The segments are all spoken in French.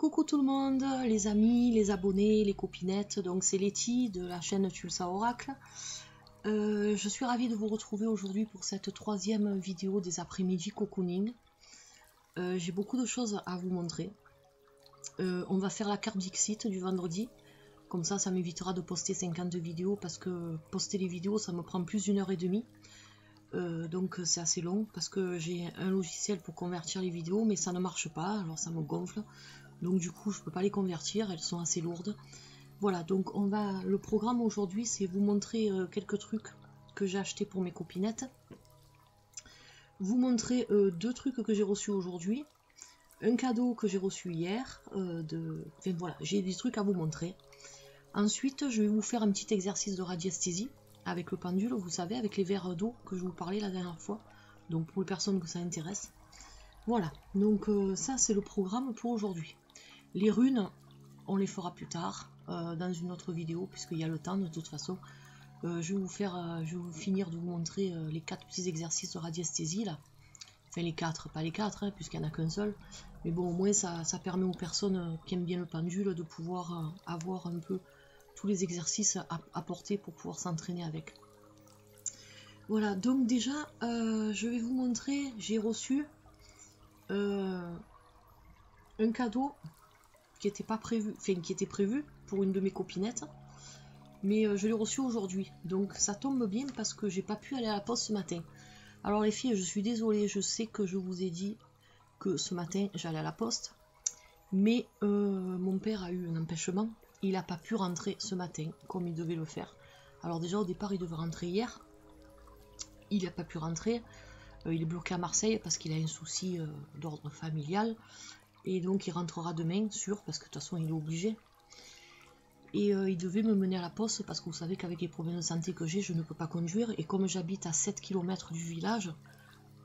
Coucou tout le monde, les amis, les abonnés, les copinettes, donc c'est Letty de la chaîne Tulsa Oracle. Je suis ravie de vous retrouver aujourd'hui pour cette troisième vidéo des après-midi cocooning. J'ai beaucoup de choses à vous montrer. On va faire la carte Dixit du vendredi, comme ça m'évitera de poster 50 vidéos parce que poster les vidéos ça me prend plus d'1h30. Donc c'est assez long parce que j'ai un logiciel pour convertir les vidéos mais ça ne marche pas, alors ça me gonfle. Donc du coup je peux pas les convertir, elles sont assez lourdes. Voilà, donc le programme aujourd'hui c'est vous montrer quelques trucs que j'ai achetés pour mes copinettes. Vous montrer deux trucs que j'ai reçus aujourd'hui. Un cadeau que j'ai reçu hier. Enfin voilà, j'ai des trucs à vous montrer. Ensuite je vais vous faire un petit exercice de radiesthésie avec le pendule, vous savez, avec les verres d'eau que je vous parlais la dernière fois. Donc pour les personnes que ça intéresse. Voilà, donc ça c'est le programme pour aujourd'hui. Les runes, on les fera plus tard, dans une autre vidéo, puisqu'il y a le temps de toute façon. Je vais finir de vous montrer les 4 petits exercices de radiesthésie là. Enfin les 4, pas les 4, hein, puisqu'il n'y en a qu'un seul. Mais bon, au moins ça permet aux personnes qui aiment bien le pendule de pouvoir avoir un peu tous les exercices à porter pour pouvoir s'entraîner avec. Voilà, donc déjà, je vais vous montrer, j'ai reçu un cadeau qui était pas prévu, enfin qui était prévu pour une de mes copinettes, mais je l'ai reçu aujourd'hui, donc ça tombe bien parce que j'ai pas pu aller à la poste ce matin. Alors les filles, je suis désolée, je sais que je vous ai dit que ce matin j'allais à la poste, mais mon père a eu un empêchement, il n'a pas pu rentrer ce matin comme il devait le faire. Alors déjà au départ il devait rentrer hier, il n'a pas pu rentrer, il est bloqué à Marseille parce qu'il a un souci d'ordre familial. Et donc il rentrera demain, sûr, parce que de toute façon il est obligé. Et il devait me mener à la poste parce que vous savez qu'avec les problèmes de santé que j'ai, je ne peux pas conduire. Et comme j'habite à 7 km du village,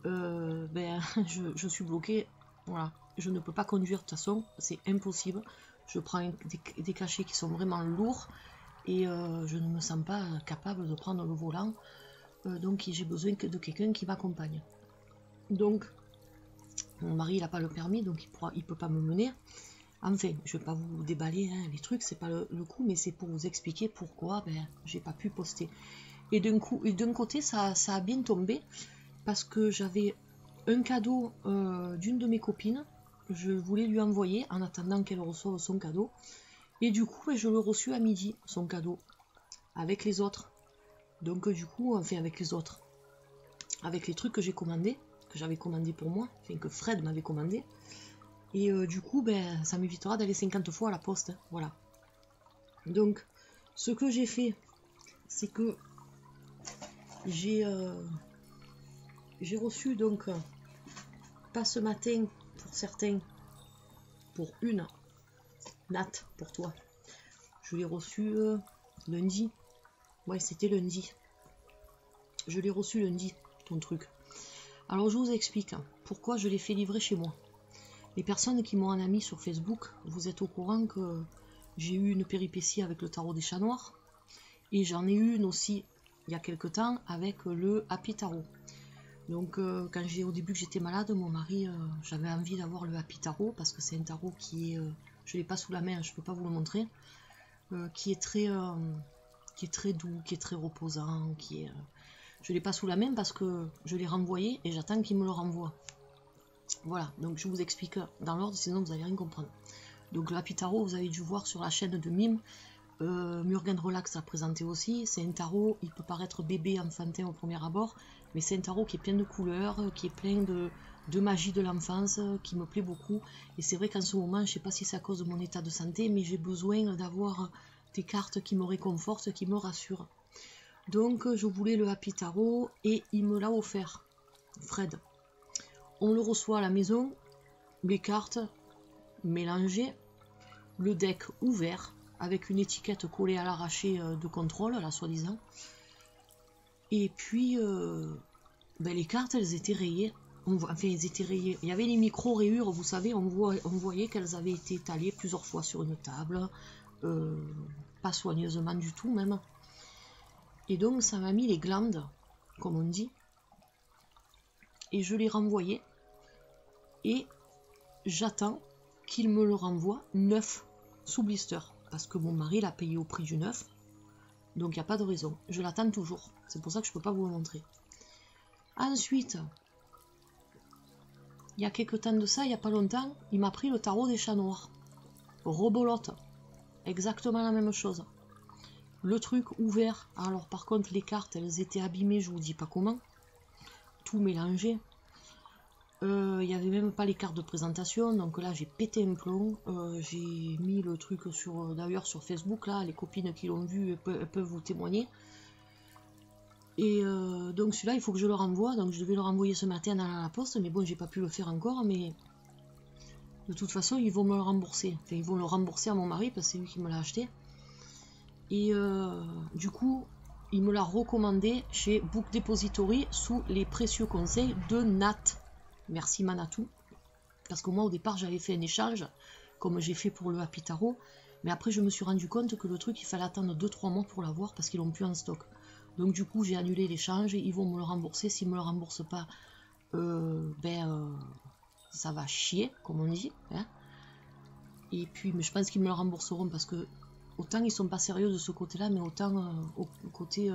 je suis bloquée. Voilà, je ne peux pas conduire de toute façon, c'est impossible. Je prends des cachets qui sont vraiment lourds et je ne me sens pas capable de prendre le volant. Donc j'ai besoin de quelqu'un qui m'accompagne. Donc mon mari il n'a pas le permis, donc il peut pas me mener. Enfin, je vais pas vous déballer hein, les trucs, c'est pas le coup, mais c'est pour vous expliquer pourquoi j'ai pas pu poster. Et d'un côté, ça a bien tombé, parce que j'avais un cadeau d'une de mes copines, je voulais lui envoyer en attendant qu'elle reçoive son cadeau. Et du coup, je l'ai reçu à midi, son cadeau, avec les autres. Donc du coup, enfin avec les autres, avec les trucs que j'ai commandés, que j'avais commandé pour moi, enfin que Fred m'avait commandé. Et du coup, ça m'évitera d'aller 50 fois à la poste, hein, voilà. Donc, ce que j'ai fait, c'est que j'ai reçu donc, pas ce matin pour certains, pour une, Nat, pour toi. Je l'ai reçu lundi. Ouais, c'était lundi. Je l'ai reçu lundi, ton truc. Alors je vous explique pourquoi je l'ai fait livrer chez moi. Les personnes qui m'ont en ami sur Facebook, vous êtes au courant que j'ai eu une péripétie avec le tarot des chats noirs. Et j'en ai eu une aussi il y a quelque temps avec le Happy Tarot. Donc quand au début que j'étais malade, mon mari, j'avais envie d'avoir le Happy Tarot parce que c'est un tarot qui est, je l'ai pas sous la main, je peux pas vous le montrer, qui est très doux, qui est très reposant, je l'ai pas sous la main parce que je l'ai renvoyé et j'attends qu'il me le renvoie. Voilà, donc je vous explique dans l'ordre, sinon vous n'allez rien comprendre. Donc le Happy Tarot, vous avez dû voir sur la chaîne de Mime, Murugan Relax l'a présenté aussi. C'est un tarot, il peut paraître bébé, enfantin au premier abord, mais c'est un tarot qui est plein de couleurs, qui est plein de magie de l'enfance, qui me plaît beaucoup. Et c'est vrai qu'en ce moment, je ne sais pas si c'est à cause de mon état de santé, mais j'ai besoin d'avoir des cartes qui me réconfortent, qui me rassurent. Donc je voulais le Happy Tarot et il me l'a offert, Fred. On le reçoit à la maison, les cartes mélangées, le deck ouvert, avec une étiquette collée à l'arraché de contrôle, là soi-disant. Et puis, les cartes, elles étaient rayées. Enfin, elles étaient rayées. Il y avait les micro-rayures, vous savez, on voyait qu'elles avaient été étalées plusieurs fois sur une table, pas soigneusement du tout même. Et donc, ça m'a mis les glandes, comme on dit. Et je l'ai renvoyé. Et j'attends qu'il me le renvoie neuf sous blister. Parce que mon mari l'a payé au prix du neuf. Donc il n'y a pas de raison. Je l'attends toujours. C'est pour ça que je ne peux pas vous le montrer. Ensuite, il y a quelques temps de ça, il n'y a pas longtemps, il m'a pris le tarot des chats noirs. Rebolote. Exactement la même chose. Le truc ouvert. Alors par contre, les cartes, elles étaient abîmées, je vous dis pas comment. Tout mélangé. Il n'y avait même pas les cartes de présentation, donc là j'ai pété un plomb. J'ai mis le truc sur, d'ailleurs sur Facebook, là, les copines qui l'ont vu elles peuvent vous témoigner. Et donc celui-là il faut que je le renvoie, donc je devais le renvoyer ce matin à la poste, mais bon j'ai pas pu le faire encore, mais de toute façon ils vont me le rembourser. Enfin ils vont le rembourser à mon mari parce que c'est lui qui me l'a acheté. Et du coup il me l'a recommandé chez Book Depository sous les précieux conseils de Nat. Merci Manatou, parce que moi au départ j'avais fait un échange, comme j'ai fait pour le Happy Tarot, mais après je me suis rendu compte que le truc il fallait attendre 2-3 mois pour l'avoir parce qu'ils l'ont plus en stock. Donc du coup j'ai annulé l'échange, ils vont me le rembourser, s'ils me le remboursent pas, ça va chier, comme on dit. Hein. Et puis, mais je pense qu'ils me le rembourseront parce que autant ils sont pas sérieux de ce côté-là, mais autant au côté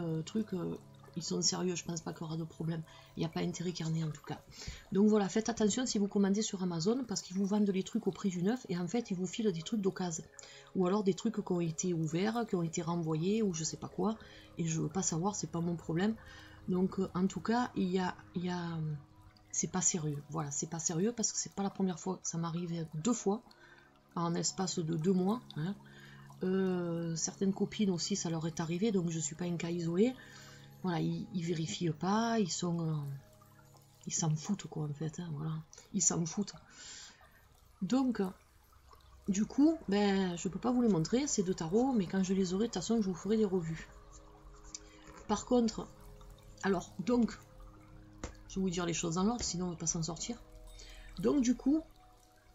ils sont sérieux, je pense pas qu'il y aura de problème. Il n'y a pas intérêt carné en tout cas. Donc voilà, faites attention si vous commandez sur Amazon parce qu'ils vous vendent les trucs au prix du neuf et en fait ils vous filent des trucs d'occasion. Ou alors des trucs qui ont été ouverts, qui ont été renvoyés ou je sais pas quoi. Et je veux pas savoir, c'est pas mon problème. Donc en tout cas, c'est pas sérieux. Voilà, c'est pas sérieux parce que c'est pas la première fois. Ça m'arrive 2 fois en espace de 2 mois. Hein. Certaines copines aussi, ça leur est arrivé, donc je suis pas un cas isolé. Voilà, ils vérifient pas, ils s'en foutent quoi en fait, hein, voilà, ils s'en foutent. Donc, du coup, je peux pas vous les montrer, ces 2 tarots, mais quand je les aurai, de toute façon, je vous ferai des revues. Par contre, alors, donc, je vais vous dire les choses dans l'ordre, sinon on va pas s'en sortir. Donc, du coup,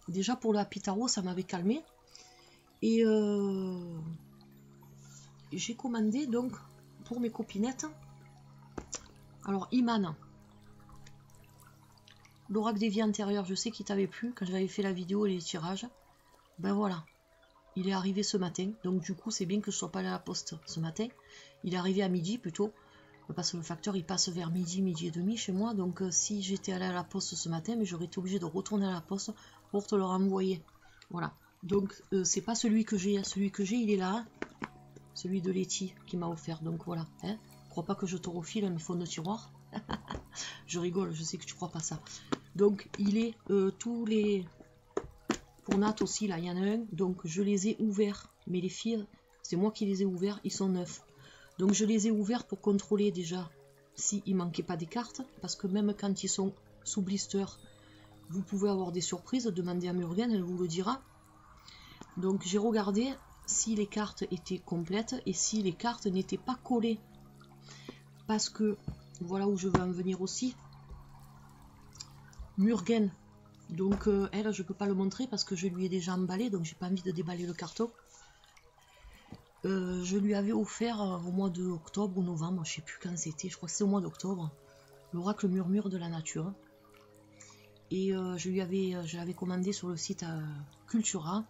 déjà pour le Happy Tarot, ça m'avait calmé. Et j'ai commandé donc pour mes copinettes. Alors, Iman, l'oracle des vies antérieures, je sais qu'il t'avait plu quand j'avais fait la vidéo et les tirages. Ben voilà, il est arrivé ce matin. Donc du coup, c'est bien que je sois pas allé à la poste ce matin. Il est arrivé à midi plutôt. Parce que le facteur, il passe vers midi, midi et demi chez moi. Donc si j'étais allé à la poste ce matin, mais j'aurais été obligé de retourner à la poste pour te le renvoyer. Voilà. Donc c'est pas celui que j'ai. Celui que j'ai, il est là. Celui de Letty qui m'a offert. Donc voilà. Hein. Crois pas que je te refile mes fonds de tiroir. Je rigole, je sais que tu crois pas ça. Donc il est tous les... Pour Nat aussi, là, il y en a un. Donc je les ai ouverts. Mais les filles, c'est moi qui les ai ouverts. Ils sont neufs. Donc je les ai ouverts pour contrôler déjà s'il ne manquait pas des cartes. Parce que même quand ils sont sous blister, vous pouvez avoir des surprises. Demandez à Murgen, elle vous le dira. Donc j'ai regardé si les cartes étaient complètes et si les cartes n'étaient pas collées. Parce que, voilà où je veux en venir aussi. Murgen, donc elle, je peux pas le montrer parce que je lui ai déjà emballé, donc j'ai pas envie de déballer le carton. Je lui avais offert au mois d'octobre ou novembre, je sais plus quand c'était, je crois que c'est au mois d'octobre, l'oracle murmure de la nature. Et je l'avais commandé sur le site Cultura,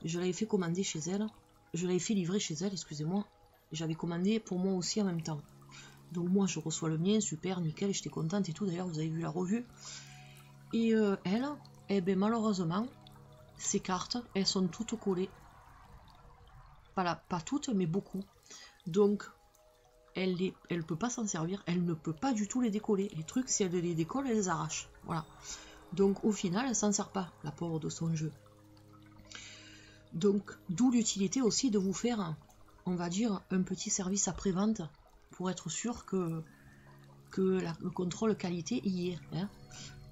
je l'avais fait commander chez elle, je l'avais fait livrer chez elle, excusez-moi, j'avais commandé pour moi aussi en même temps. Donc moi je reçois le mien, super, nickel, j'étais contente et tout, d'ailleurs vous avez vu la revue. Et elle, eh ben, malheureusement, ces cartes, elles sont toutes collées. Pas toutes, mais beaucoup. Donc, elle ne peut pas s'en servir, elle ne peut pas du tout les décoller. Les trucs, si elle les décolle, elle les arrache. Voilà. Donc, au final, elle s'en sert pas, la pauvre de son jeu. Donc, d'où l'utilité aussi de vous faire, on va dire, un petit service après-vente pour être sûr que le contrôle qualité y est. Hein.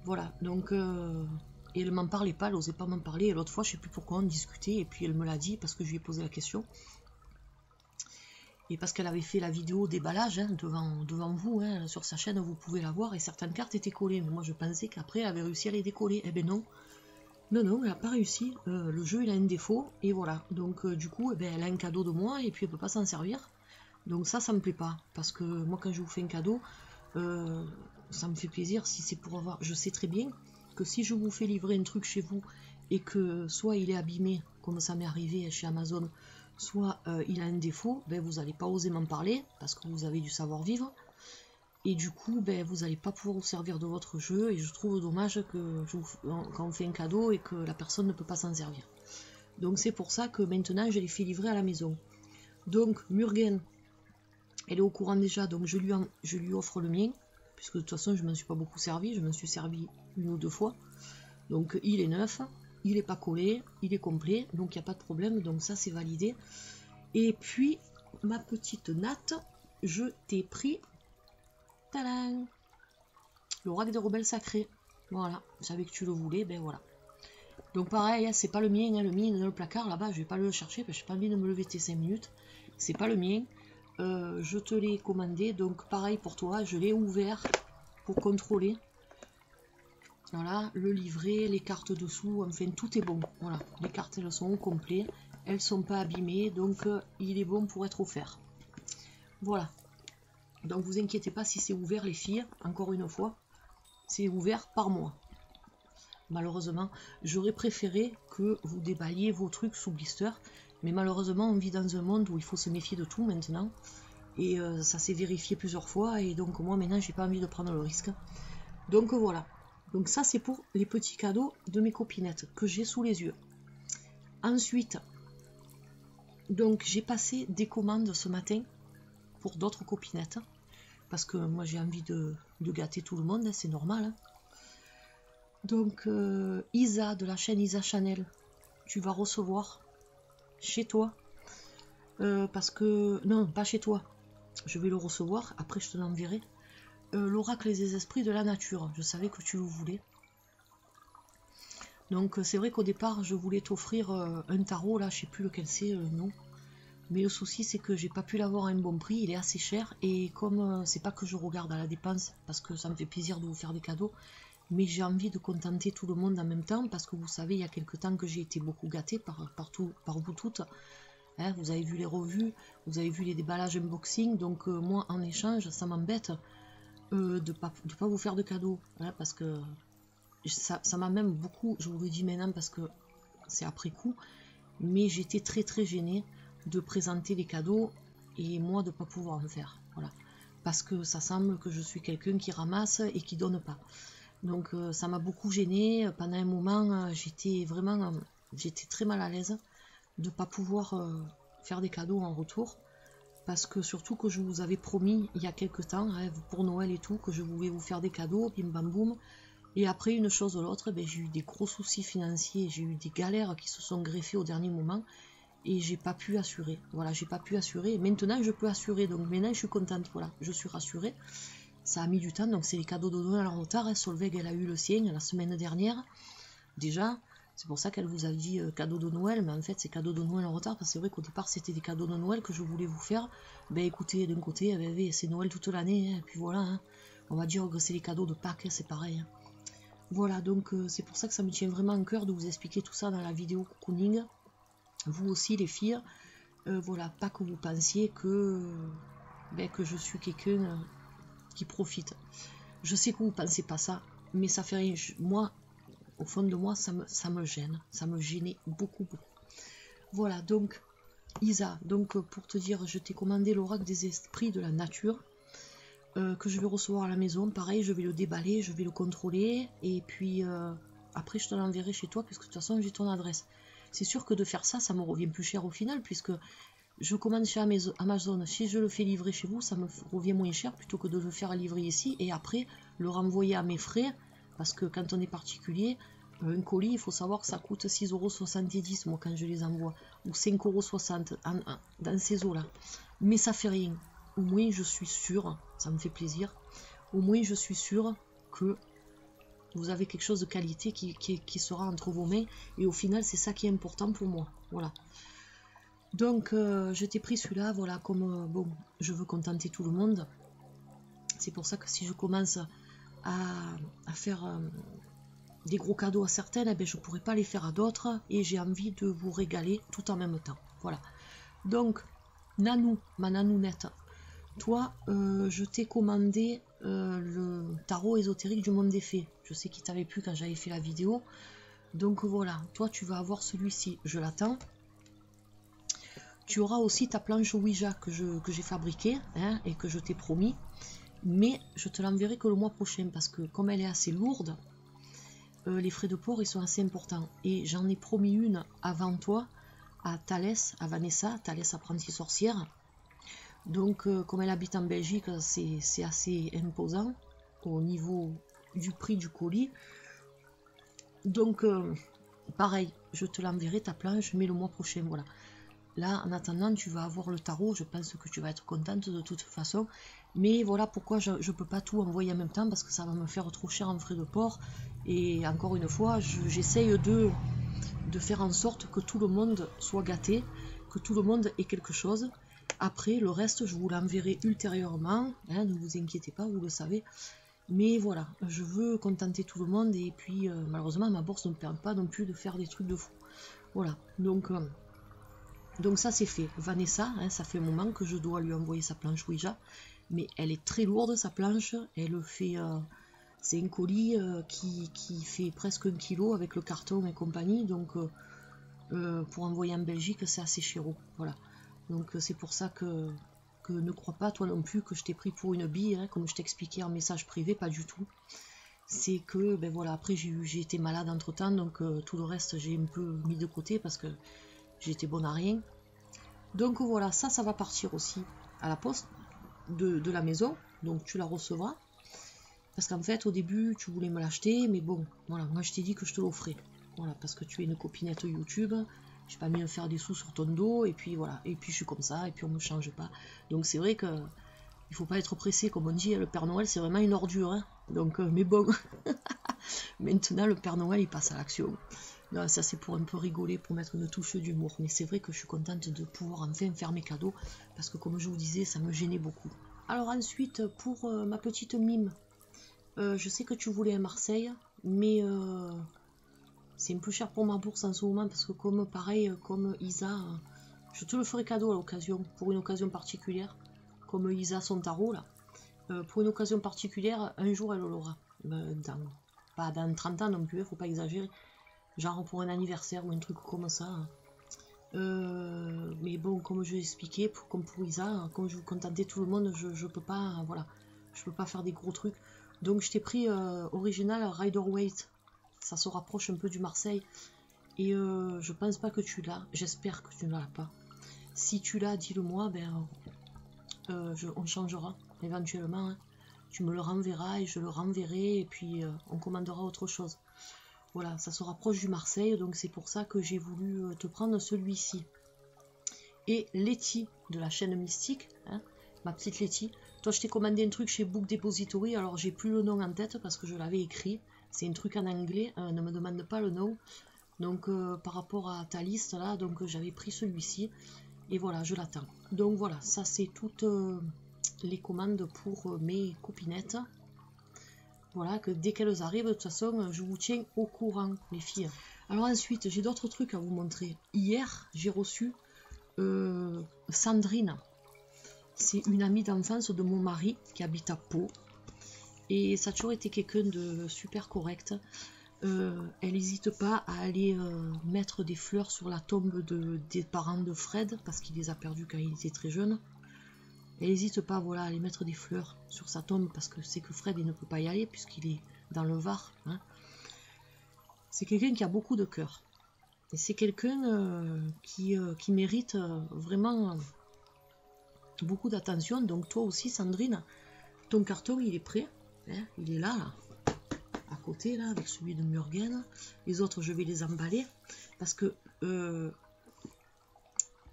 Voilà, donc... et elle m'en parlait pas, elle n'osait pas m'en parler. Et l'autre fois, je sais plus pourquoi, on discutait, et puis elle me l'a dit parce que je lui ai posé la question. Et parce qu'elle avait fait la vidéo déballage hein, devant vous, hein, sur sa chaîne, vous pouvez la voir, et certaines cartes étaient collées. Mais moi, je pensais qu'après, elle avait réussi à les décoller. Eh ben non. Non, elle n'a pas réussi. Le jeu, il a un défaut, et voilà. Donc, du coup, eh ben, elle a un cadeau de moi, et puis elle peut pas s'en servir. Donc ça me plaît pas. Parce que moi, quand je vous fais un cadeau, ça me fait plaisir si c'est pour avoir... Je sais très bien que si je vous fais livrer un truc chez vous et que soit il est abîmé, comme ça m'est arrivé chez Amazon, soit il a un défaut, ben, vous n'allez pas oser m'en parler parce que vous avez du savoir-vivre. Et du coup, ben, vous n'allez pas pouvoir vous servir de votre jeu. Et je trouve dommage que quand on fait un cadeau et que la personne ne peut pas s'en servir. Donc c'est pour ça que maintenant je les fais livrer à la maison. Donc Murgen, elle est au courant déjà, donc je lui offre le mien. Puisque de toute façon je ne m'en suis pas beaucoup servi, je me suis servi 1 ou 2 fois. Donc il est neuf, il n'est pas collé, il est complet, donc il n'y a pas de problème, donc ça c'est validé. Et puis ma petite Nat, je t'ai pris tadam, l'oracle des rebelles sacrés. Voilà, je savais que tu le voulais, ben voilà. Donc pareil, c'est pas le mien, le mien est dans le placard là-bas, je vais pas le chercher parce que j'ai pas envie de me lever tes 5 minutes. C'est pas le mien. Je te l'ai commandé, donc pareil pour toi, je l'ai ouvert pour contrôler. Voilà, le livret, les cartes dessous, enfin tout est bon. Voilà, les cartes elles sont au complet, elles sont pas abîmées, donc il est bon pour être offert. Voilà. Donc vous inquiétez pas si c'est ouvert les filles, encore une fois, c'est ouvert par mois. Malheureusement, j'aurais préféré que vous déballiez vos trucs sous blister, mais malheureusement on vit dans un monde où il faut se méfier de tout maintenant, et ça s'est vérifié plusieurs fois, et donc moi maintenant j'ai pas envie de prendre le risque. Donc voilà, donc ça c'est pour les petits cadeaux de mes copinettes que j'ai sous les yeux. Ensuite, donc j'ai passé des commandes ce matin pour d'autres copinettes, parce que moi j'ai envie de gâter tout le monde, c'est normal, hein. Donc Isa de la chaîne Isa Chanel, tu vas recevoir chez toi, parce que, non pas chez toi, je vais le recevoir, après je te l'enverrai, l'oracle des esprits de la nature, je savais que tu le voulais. Donc c'est vrai qu'au départ je voulais t'offrir un tarot, là je sais plus lequel c'est, non. Mais le souci c'est que j'ai pas pu l'avoir à un bon prix, il est assez cher, et comme c'est pas que je regarde à la dépense, parce que ça me fait plaisir de vous faire des cadeaux, mais j'ai envie de contenter tout le monde en même temps, parce que vous savez, il y a quelques temps que j'ai été beaucoup gâtée par vous toutes. Hein, vous avez vu les revues, vous avez vu les déballages unboxing, donc moi en échange, ça m'embête de pas vous faire de cadeaux, hein, parce que ça m'a même beaucoup, je vous le dis maintenant parce que c'est après coup, mais j'étais très gênée de présenter les cadeaux et moi de pas pouvoir en faire, voilà, parce que ça semble que je suis quelqu'un qui ramasse et qui donne pas. Donc ça m'a beaucoup gênée. Pendant un moment, j'étais très mal à l'aise de ne pas pouvoir faire des cadeaux en retour. Parce que surtout que je vous avais promis il y a quelques temps, hein, pour Noël et tout, que je voulais vous faire des cadeaux, bim bam boum. Et après une chose ou l'autre, ben, j'ai eu des gros soucis financiers, j'ai eu des galères qui se sont greffées au dernier moment. Et j'ai pas pu assurer. Voilà, j'ai pas pu assurer. Maintenant je peux assurer, donc maintenant je suis contente, voilà, je suis rassurée. Ça a mis du temps, donc c'est les cadeaux de Noël en retard. Hein. Solveig, elle a eu le sien la semaine dernière. Déjà, c'est pour ça qu'elle vous a dit cadeau de Noël, mais en fait c'est cadeau de Noël en retard, parce que c'est vrai qu'au départ c'était des cadeaux de Noël que je voulais vous faire. Ben écoutez, d'un côté, c'est Noël toute l'année, hein, et puis voilà, hein. On va dire que c'est les cadeaux de Pâques, hein, c'est pareil. Hein. Voilà, donc c'est pour ça que ça me tient vraiment à cœur de vous expliquer tout ça dans la vidéo cocooning. Vous aussi les filles, voilà, pas que vous pensiez que je suis quelqu'un qui profite. Je sais que vous ne pensez pas ça, mais ça fait rien. Moi, au fond de moi, ça me gêne. Ça me gênait beaucoup. Voilà, donc, Isa, donc pour te dire, je t'ai commandé l'oracle des esprits de la nature, que je vais recevoir à la maison. Pareil, je vais le déballer, je vais le contrôler, et puis après, je te l'enverrai chez toi, puisque de toute façon, j'ai ton adresse. C'est sûr que de faire ça, ça me revient plus cher au final, puisque je commande chez Amazon, si je le fais livrer chez vous, ça me revient moins cher plutôt que de le faire livrer ici et après le renvoyer à mes frais, parce que quand on est particulier, un colis, il faut savoir que ça coûte 6,70 € moi quand je les envoie, ou 5,60 € dans ces eaux-là. Mais ça fait rien, au moins je suis sûre, ça me fait plaisir, au moins je suis sûre que vous avez quelque chose de qualité qui sera entre vos mains, et au final c'est ça qui est important pour moi, voilà. Donc je t'ai pris celui-là, voilà, comme bon, je veux contenter tout le monde. C'est pour ça que si je commence à faire des gros cadeaux à certaines, eh bien, je ne pourrai pas les faire à d'autres. Et j'ai envie de vous régaler tout en même temps. Voilà. Donc, Nanou, ma nanounette, toi, je t'ai commandé le tarot ésotérique du monde des fées. Je sais qu'il t'avait plu quand j'avais fait la vidéo. Donc voilà, toi tu vas avoir celui-ci, je l'attends. Tu auras aussi ta planche Ouija que j'ai fabriquée, hein, et que je t'ai promis. Mais je te l'enverrai que le mois prochain parce que comme elle est assez lourde, les frais de port ils sont assez importants. Et j'en ai promis une avant toi à Thalès, à Vanessa, Thalès apprentie sorcière. Donc comme elle habite en Belgique, c'est assez imposant au niveau du prix du colis. Donc pareil, je te l'enverrai ta planche, mais le mois prochain, voilà. Là, en attendant, tu vas avoir le tarot. Je pense que tu vas être contente de toute façon. Mais voilà pourquoi je ne peux pas tout envoyer en même temps. Parce que ça va me faire trop cher en frais de port. Et encore une fois, j'essaye de faire en sorte que tout le monde soit gâté. Que tout le monde ait quelque chose. Après, le reste, je vous l'enverrai ultérieurement. Hein, ne vous inquiétez pas, vous le savez. Mais voilà, je veux contenter tout le monde. Et puis, malheureusement, ma bourse ne me permet pas non plus de faire des trucs de fou. Voilà, donc ça c'est fait. Vanessa, hein, ça fait un moment que je dois lui envoyer sa planche Ouija, mais elle est très lourde sa planche, elle fait, c'est un colis qui fait presque 1 kg avec le carton et compagnie, donc pour envoyer en Belgique c'est assez chéro, voilà. Donc c'est pour ça que ne crois pas toi non plus que je t'ai pris pour une bille, hein, comme je t'expliquais en message privé, pas du tout. C'est que, ben voilà, après j'ai été malade entre temps, donc tout le reste j'ai un peu mis de côté parce que j'étais bonne à rien. Donc voilà, ça va partir aussi à la poste de la maison. Donc tu la recevras. Parce qu'en fait, au début, tu voulais me l'acheter. Mais bon, voilà, moi je t'ai dit que je te l'offrais. Voilà, parce que tu es une copinette YouTube. J'ai pas mis à faire des sous sur ton dos. Et puis voilà, et puis je suis comme ça. Et puis on me change pas. Donc c'est vrai que il faut pas être pressé. Comme on dit, le Père Noël, c'est vraiment une ordure. Hein. Donc, mais bon. Maintenant, le Père Noël, il passe à l'action. Non, ça c'est pour un peu rigoler, pour mettre une touche d'humour. Mais c'est vrai que je suis contente de pouvoir enfin faire mes cadeaux. Parce que comme je vous disais, ça me gênait beaucoup. Alors ensuite, pour ma petite mime. Je sais que tu voulais à Marseille. Mais c'est un peu cher pour ma bourse en ce moment. Parce que comme pareil, comme Isa, je te le ferai cadeau à l'occasion. Pour une occasion particulière. Comme Isa son tarot là. Pour une occasion particulière, un jour elle l'aura. Pas dans 30 ans non plus, faut pas exagérer. Genre pour un anniversaire ou un truc comme ça. Mais bon, comme je l'ai expliqué, comme pour Isa, comme je veux contenter tout le monde, je peux pas, voilà, je peux pas faire des gros trucs. Donc je t'ai pris original Rider Waite. Ça se rapproche un peu du Marseille. Et je pense pas que tu l'as. J'espère que tu ne l'as pas. Si tu l'as, dis-le-moi, ben on changera éventuellement. Hein. Tu me le renverras et je le renverrai et puis on commandera autre chose. Voilà, ça se rapproche du Marseille, donc c'est pour ça que j'ai voulu te prendre celui-ci. Et Letty, de la chaîne Mystique, hein, ma petite Letty. Toi, je t'ai commandé un truc chez Book Depository, alors j'ai plus le nom en tête parce que je l'avais écrit. C'est un truc en anglais, ne me demande pas le nom. Donc, par rapport à ta liste, là, donc j'avais pris celui-ci. Et voilà, je l'attends. Donc voilà, ça c'est toutes les commandes pour mes copinettes. Voilà, que dès qu'elles arrivent, de toute façon, je vous tiens au courant, les filles. Alors ensuite, j'ai d'autres trucs à vous montrer. Hier, j'ai reçu Sandrine. C'est une amie d'enfance de mon mari qui habite à Pau. Et ça a toujours été quelqu'un de super correct. Elle n'hésite pas à aller mettre des fleurs sur la tombe des parents de Fred, parce qu'il les a perdus quand il était très jeune. Elle n'hésite pas, voilà, à aller mettre des fleurs sur sa tombe, parce que c'est que Fred il ne peut pas y aller, puisqu'il est dans le Var. Hein. C'est quelqu'un qui a beaucoup de cœur. Et c'est quelqu'un qui mérite vraiment beaucoup d'attention. Donc toi aussi, Sandrine, ton carton, il est prêt. Hein, il est là, à côté, là, avec celui de Murgen. Les autres, je vais les emballer. Parce que...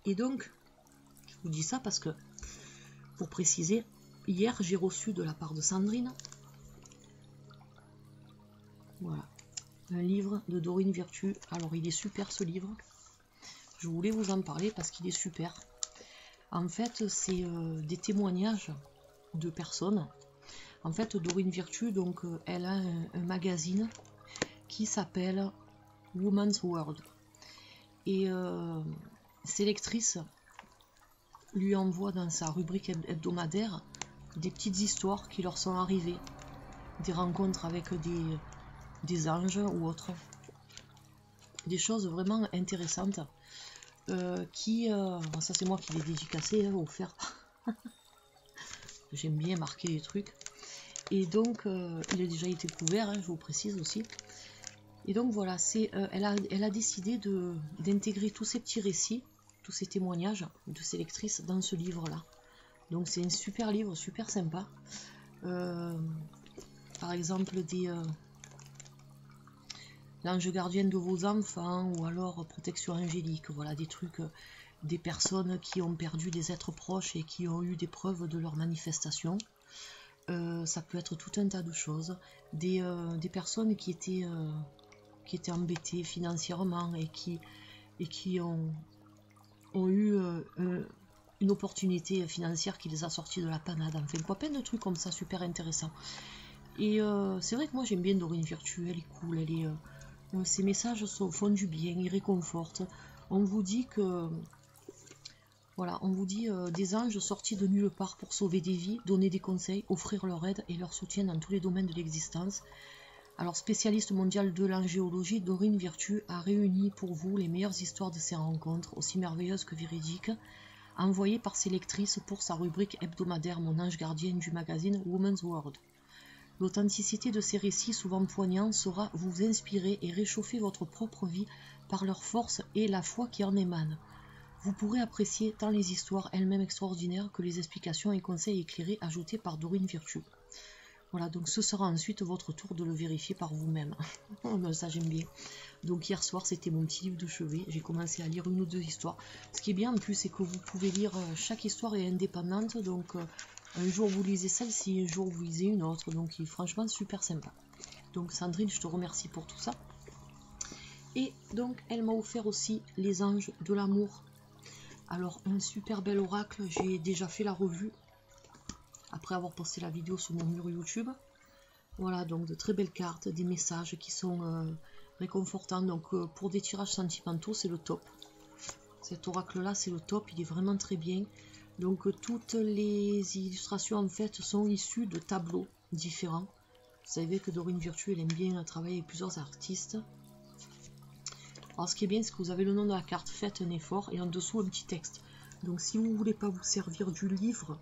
et donc, je vous dis ça parce que, pour préciser, hier, j'ai reçu de la part de Sandrine, voilà, un livre de Dorine Virtue. Alors, il est super, ce livre. Je voulais vous en parler parce qu'il est super. En fait, c'est des témoignages de personnes. En fait, Dorine Virtue, donc, elle a un magazine qui s'appelle Woman's World. Et ses lectrices lui envoient dans sa rubrique hebdomadaire des petites histoires qui leur sont arrivées. Des rencontres avec des anges ou autres. des choses vraiment intéressantes. Ça c'est moi qui l'ai dédicacé, hein, offert. J'aime bien marquer les trucs. Et donc, il a déjà été couvert, hein, je vous précise aussi. Et donc voilà, elle a décidé d'intégrer tous ces petits récits, tous ces témoignages de ses lectrices dans ce livre-là. Donc c'est un super livre, super sympa. Par exemple, l'ange gardien de vos enfants, ou alors protection angélique, voilà, des trucs, des personnes qui ont perdu des êtres proches et qui ont eu des preuves de leur manifestation. Ça peut être tout un tas de choses. Des personnes qui étaient embêtées financièrement et qui ont eu une opportunité financière qui les a sortis de la panade. Enfin, quoi, plein de trucs comme ça, super intéressant. Et c'est vrai que moi j'aime bien Dorine Virtue, elle est cool, ses messages font du bien, ils réconfortent. On vous dit que... Voilà, on vous dit des anges sortis de nulle part pour sauver des vies, donner des conseils, offrir leur aide et leur soutien dans tous les domaines de l'existence. Alors, spécialiste mondiale de l'angéologie, Dorine Virtue a réuni pour vous les meilleures histoires de ces rencontres, aussi merveilleuses que véridiques, envoyées par ses lectrices pour sa rubrique hebdomadaire Mon ange gardien du magazine Woman's World. L'authenticité de ces récits, souvent poignants, saura vous inspirer et réchauffer votre propre vie par leur force et la foi qui en émane. Vous pourrez apprécier tant les histoires elles-mêmes extraordinaires que les explications et conseils éclairés ajoutés par Dorine Virtue. Voilà, donc ce sera ensuite votre tour de le vérifier par vous-même. Ça j'aime bien. Donc hier soir c'était mon petit livre de chevet, j'ai commencé à lire une ou deux histoires. Ce qui est bien en plus c'est que vous pouvez lire, chaque histoire est indépendante, donc un jour vous lisez celle-ci, un jour vous lisez une autre, donc il est franchement super sympa. Donc Sandrine, je te remercie pour tout ça. Et donc elle m'a offert aussi Les Anges de l'amour. Alors un super bel oracle, j'ai déjà fait la revue après avoir posté la vidéo sur mon mur YouTube. Voilà, donc de très belles cartes, des messages qui sont réconfortants. Donc pour des tirages sentimentaux, c'est le top. Cet oracle là, c'est le top, il est vraiment très bien. Donc toutes les illustrations en fait sont issues de tableaux différents. Vous savez que Dorine Virtue, elle aime bien travailler avec plusieurs artistes. Alors ce qui est bien, c'est que vous avez le nom de la carte, faites un effort, et en dessous un petit texte. Donc si vous ne voulez pas vous servir du livre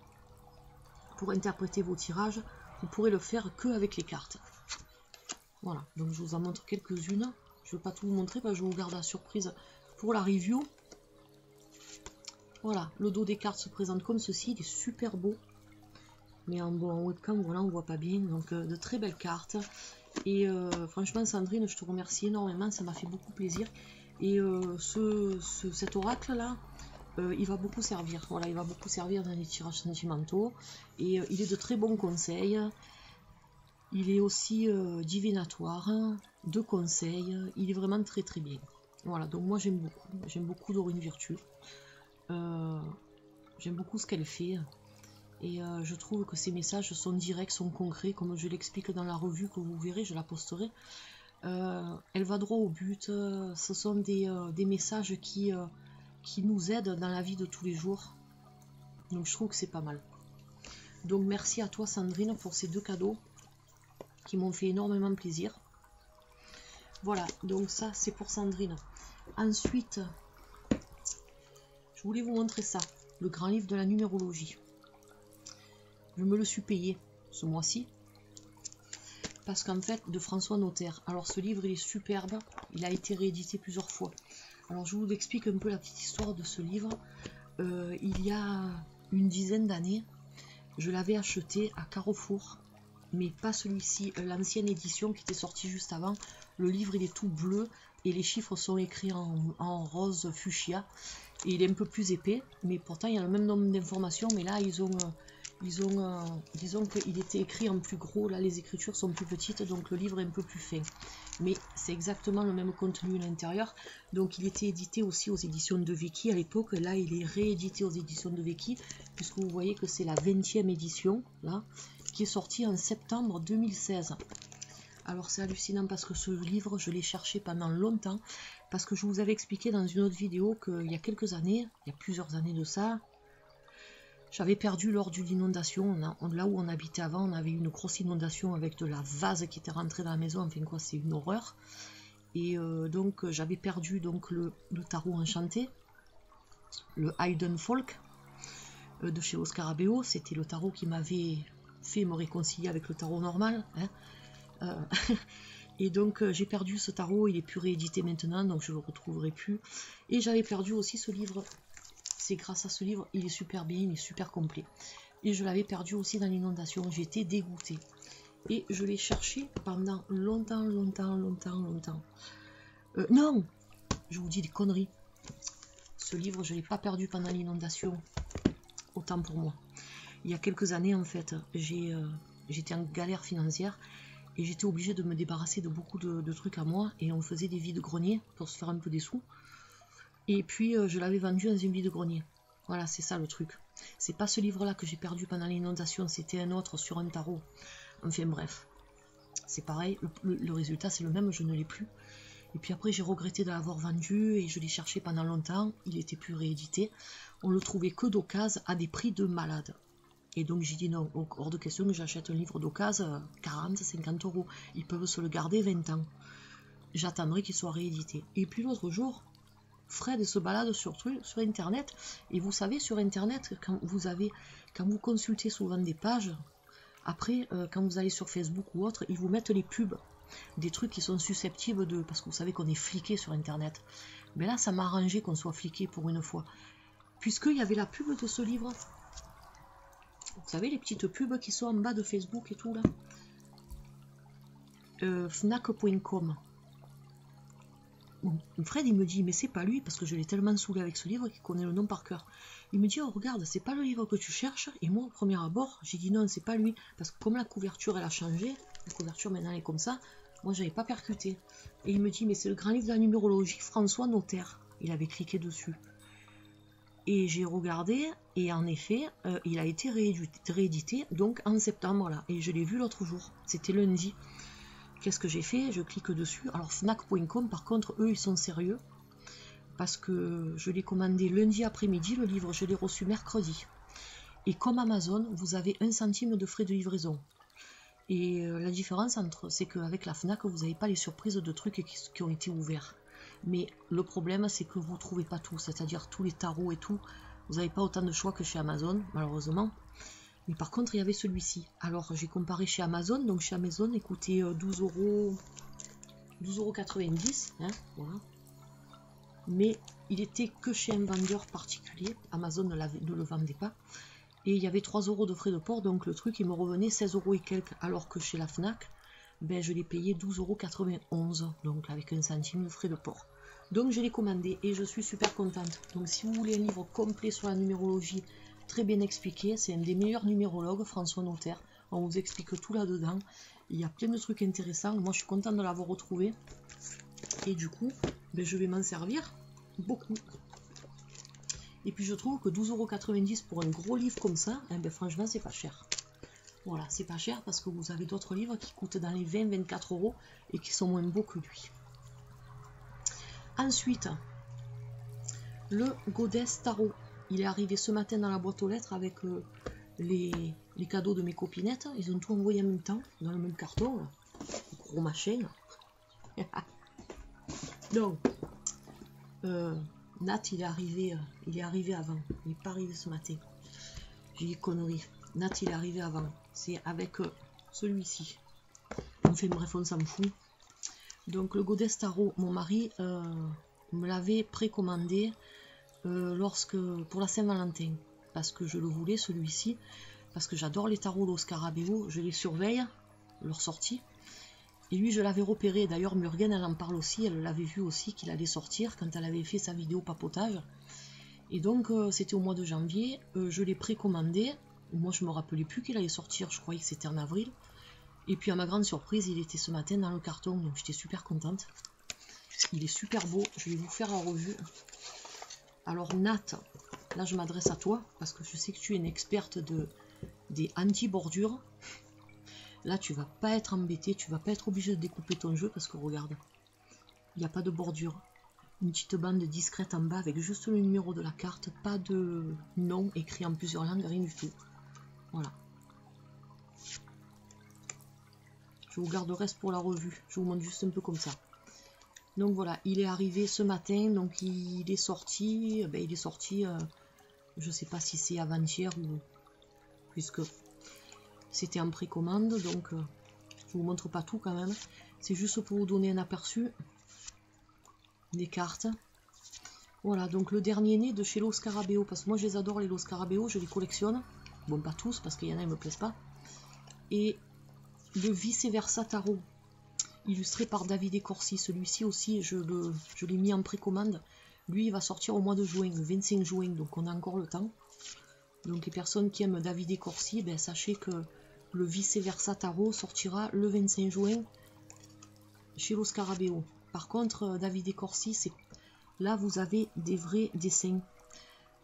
pour interpréter vos tirages, vous pourrez le faire que avec les cartes. Voilà, donc je vous en montre quelques-unes. Je ne vais pas tout vous montrer, parce que je vous garde la surprise pour la review. Voilà, le dos des cartes se présente comme ceci, il est super beau. Mais en webcam, voilà, on ne voit pas bien. Donc de très belles cartes. Et franchement Sandrine, je te remercie énormément, ça m'a fait beaucoup plaisir. Et cet oracle là, il va beaucoup servir. Voilà, il va beaucoup servir dans les tirages sentimentaux. Et il est de très bons conseils. Il est aussi divinatoire, de conseils. Il est vraiment très très bien. Voilà, donc moi j'aime beaucoup Dorine Virtue. J'aime beaucoup ce qu'elle fait. Et je trouve que ces messages sont directs, sont concrets, comme je l'explique dans la revue que vous verrez, je la posterai. Elle va droit au but, ce sont des messages qui nous aident dans la vie de tous les jours. Donc je trouve que c'est pas mal. Donc merci à toi Sandrine pour ces deux cadeaux qui m'ont fait énormément plaisir. Voilà, donc ça c'est pour Sandrine. Ensuite, je voulais vous montrer ça, le grand livre de la numérologie. Je me le suis payé ce mois-ci parce qu'en fait, de François Notaire. Alors ce livre il est superbe, il a été réédité plusieurs fois. Alors je vous explique un peu la petite histoire de ce livre. Il y a une dizaine d'années, je l'avais acheté à Carrefour, mais pas celui-ci, l'ancienne édition qui était sortie juste avant. Le livre il est tout bleu et les chiffres sont écrits en rose fuchsia et il est un peu plus épais, mais pourtant il y a le même nombre d'informations, mais là disons qu'il était écrit en plus gros, là les écritures sont plus petites, donc le livre est un peu plus fin. Mais c'est exactement le même contenu à l'intérieur. Donc il était édité aussi aux éditions de Vicky à l'époque, là il est réédité aux éditions de Vicky, puisque vous voyez que c'est la 20e édition, là, qui est sortie en septembre 2016. Alors c'est hallucinant parce que ce livre, je l'ai cherché pendant longtemps, parce que je vous avais expliqué dans une autre vidéo qu'il y a quelques années, il y a plusieurs années de ça, j'avais perdu lors d'une inondation, là où on habitait avant, on avait eu une grosse inondation avec de la vase qui était rentrée dans la maison, enfin quoi, c'est une horreur. Et donc j'avais perdu donc le tarot enchanté, le Hidden Folk de chez Oscar Abeo. C'était le tarot qui m'avait fait me réconcilier avec le tarot normal, hein. Et donc j'ai perdu ce tarot, il est plus réédité maintenant, donc je le retrouverai plus. Et j'avais perdu aussi ce livre. C'est grâce à ce livre, il est super bien, il est super complet. Et je l'avais perdu aussi dans l'inondation, j'étais dégoûtée. Et je l'ai cherché pendant longtemps. Non, je vous dis des conneries. Ce livre, je ne l'ai pas perdu pendant l'inondation. Autant pour moi. Il y a quelques années, en fait, j'étais en galère financière et j'étais obligée de me débarrasser de beaucoup de trucs à moi. Et on faisait des vides-greniers pour se faire un peu des sous. Et puis, je l'avais vendu dans une vide-grenier. Voilà, c'est ça le truc. C'est pas ce livre-là que j'ai perdu pendant l'inondation, c'était un autre sur un tarot. Enfin bref, c'est pareil, le résultat c'est le même, je ne l'ai plus. Et puis après j'ai regretté de l'avoir vendu et je l'ai cherché pendant longtemps, il était plus réédité. On le trouvait que d'occasion à des prix de malade. Et donc j'ai dit non, hors de question que j'achète un livre d'occasion 40, 50 euros. Ils peuvent se le garder 20 ans. J'attendrai qu'il soit réédité. Et puis l'autre jour, Fred se balade sur internet, et vous savez sur internet quand vous consultez souvent des pages, après quand vous allez sur Facebook ou autre, ils vous mettent les pubs des trucs qui sont susceptibles de, parce que vous savez qu'on est fliqué sur internet, mais là ça m'a arrangé qu'on soit fliqué pour une fois, puisqu'il y avait la pub de ce livre, vous savez les petites pubs qui sont en bas de Facebook et tout là, Fnac.com. Fred il me dit mais c'est pas lui, parce que je l'ai tellement saoulé avec ce livre qu'il connaît le nom par cœur. Il me dit oh regarde c'est pas le livre que tu cherches, et moi au premier abord j'ai dit non c'est pas lui, parce que comme la couverture elle a changé, la couverture maintenant elle est comme ça, moi j'avais pas percuté. Et il me dit mais c'est le grand livre de la numérologie François Notaire, il avait cliqué dessus. Et j'ai regardé et en effet il a été réédité donc en septembre là, et je l'ai vu l'autre jour, c'était lundi. Qu'est-ce que j'ai fait? Je clique dessus. Alors Fnac.com, par contre, eux, ils sont sérieux. Parce que je l'ai commandé lundi après-midi, le livre, je l'ai reçu mercredi. Et comme Amazon, vous avez 1 centime de frais de livraison. Et la différence, c'est qu'avec la Fnac, vous n'avez pas les surprises de trucs qui ont été ouverts. Mais le problème, c'est que vous ne trouvez pas tout. C'est-à-dire tous les tarots et tout. Vous n'avez pas autant de choix que chez Amazon, malheureusement. Mais par contre, il y avait celui-ci. Alors, j'ai comparé chez Amazon. Donc, chez Amazon, il coûtait 12,90 €. Hein, voilà. Mais il était que chez un vendeur particulier. Amazon ne le vendait pas. Et il y avait 3 € de frais de port. Donc, le truc, il me revenait 16 € et quelques. Alors que chez la Fnac, ben, je l'ai payé 12,91 €. Donc, avec 1 centime de frais de port. Donc, je l'ai commandé et je suis super contente. Donc, si vous voulez un livre complet sur la numérologie, très bien expliqué, c'est un des meilleurs numérologues, François Notaire. On vous explique tout là-dedans. Il y a plein de trucs intéressants. Moi, je suis contente de l'avoir retrouvé. Et du coup, ben, je vais m'en servir beaucoup. Et puis, je trouve que 12,90 € pour un gros livre comme ça, eh ben, franchement, c'est pas cher. Voilà, c'est pas cher parce que vous avez d'autres livres qui coûtent dans les 20-24 € et qui sont moins beaux que lui. Ensuite, le Goddess Tarot. Il est arrivé ce matin dans la boîte aux lettres avec les cadeaux de mes copinettes. Ils ont tout envoyé en même temps, dans le même carton. Là. Gros machin. Donc, Nat, il est arrivé avant. Il n'est pas arrivé ce matin. J'ai dit conneries. Nat, il est arrivé avant. C'est avec celui-ci. Enfin bref, on s'en fout. Donc, le Goddess Tarot, mon mari me l'avait précommandé pour la Saint-Valentin, parce que je le voulais celui-ci, parce que j'adore les tarots d'Oscar Abeo, je les surveille, leur sortie, et lui je l'avais repéré, d'ailleurs Murgen elle en parle aussi, elle l'avait vu aussi qu'il allait sortir quand elle avait fait sa vidéo papotage, et donc c'était au mois de janvier, je l'ai précommandé, moi je me rappelais plus qu'il allait sortir, je croyais que c'était en avril, et puis à ma grande surprise il était ce matin dans le carton, donc j'étais super contente, il est super beau, je vais vous faire la revue. Alors Nat, là je m'adresse à toi parce que je sais que tu es une experte des anti-bordures. Là tu vas pas être embêté, tu vas pas être obligé de découper ton jeu parce que regarde, il n'y a pas de bordure. Une petite bande discrète en bas avec juste le numéro de la carte, pas de nom écrit en plusieurs langues, rien du tout. Voilà. Je vous garde le reste pour la revue, je vous montre juste un peu comme ça. Donc voilà, il est arrivé ce matin, donc il est sorti, je sais pas si c'est avant-hier ou puisque c'était en précommande, donc je vous montre pas tout quand même, c'est juste pour vous donner un aperçu des cartes. Voilà, donc le dernier né de chez Los Scarabeo, parce que moi je les adore les Los Scarabeo, je les collectionne, bon pas tous parce qu'il y en a ils me plaisent pas, et le Vice Versa Tarot, illustré par David Corsi, celui-ci aussi je l'ai mis en précommande, lui il va sortir au mois de juin, le 25 juin, donc on a encore le temps. Donc les personnes qui aiment David Corsi, ben, sachez que le Vice Versa Tarot sortira le 25 juin chez Los Scarabeo. Par contre, David Corsi, c'est là vous avez des vrais dessins.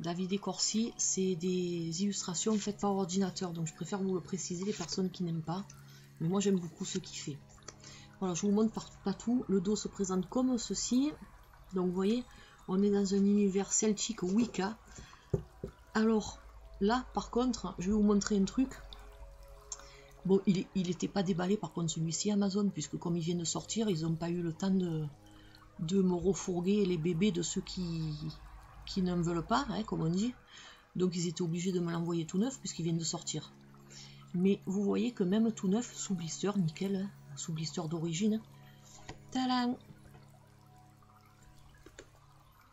David Corsi, c'est des illustrations faites par ordinateur, donc je préfère vous le préciser, les personnes qui n'aiment pas. Mais moi j'aime beaucoup ce qu'il fait. Voilà, je vous montre pas tout. Le dos se présente comme ceci. Donc vous voyez, on est dans un univers celtique Wicca. Alors là, par contre, je vais vous montrer un truc. Bon, il n'était pas déballé par contre celui-ci Amazon, puisque comme il vient de sortir, ils n'ont pas eu le temps de me refourguer les bébés de ceux qui ne me veulent pas, hein, comme on dit. Donc ils étaient obligés de me l'envoyer tout neuf, puisqu'ils viennent de sortir. Mais vous voyez que même tout neuf, sous blister, nickel, hein, sous blister d'origine. Tadam!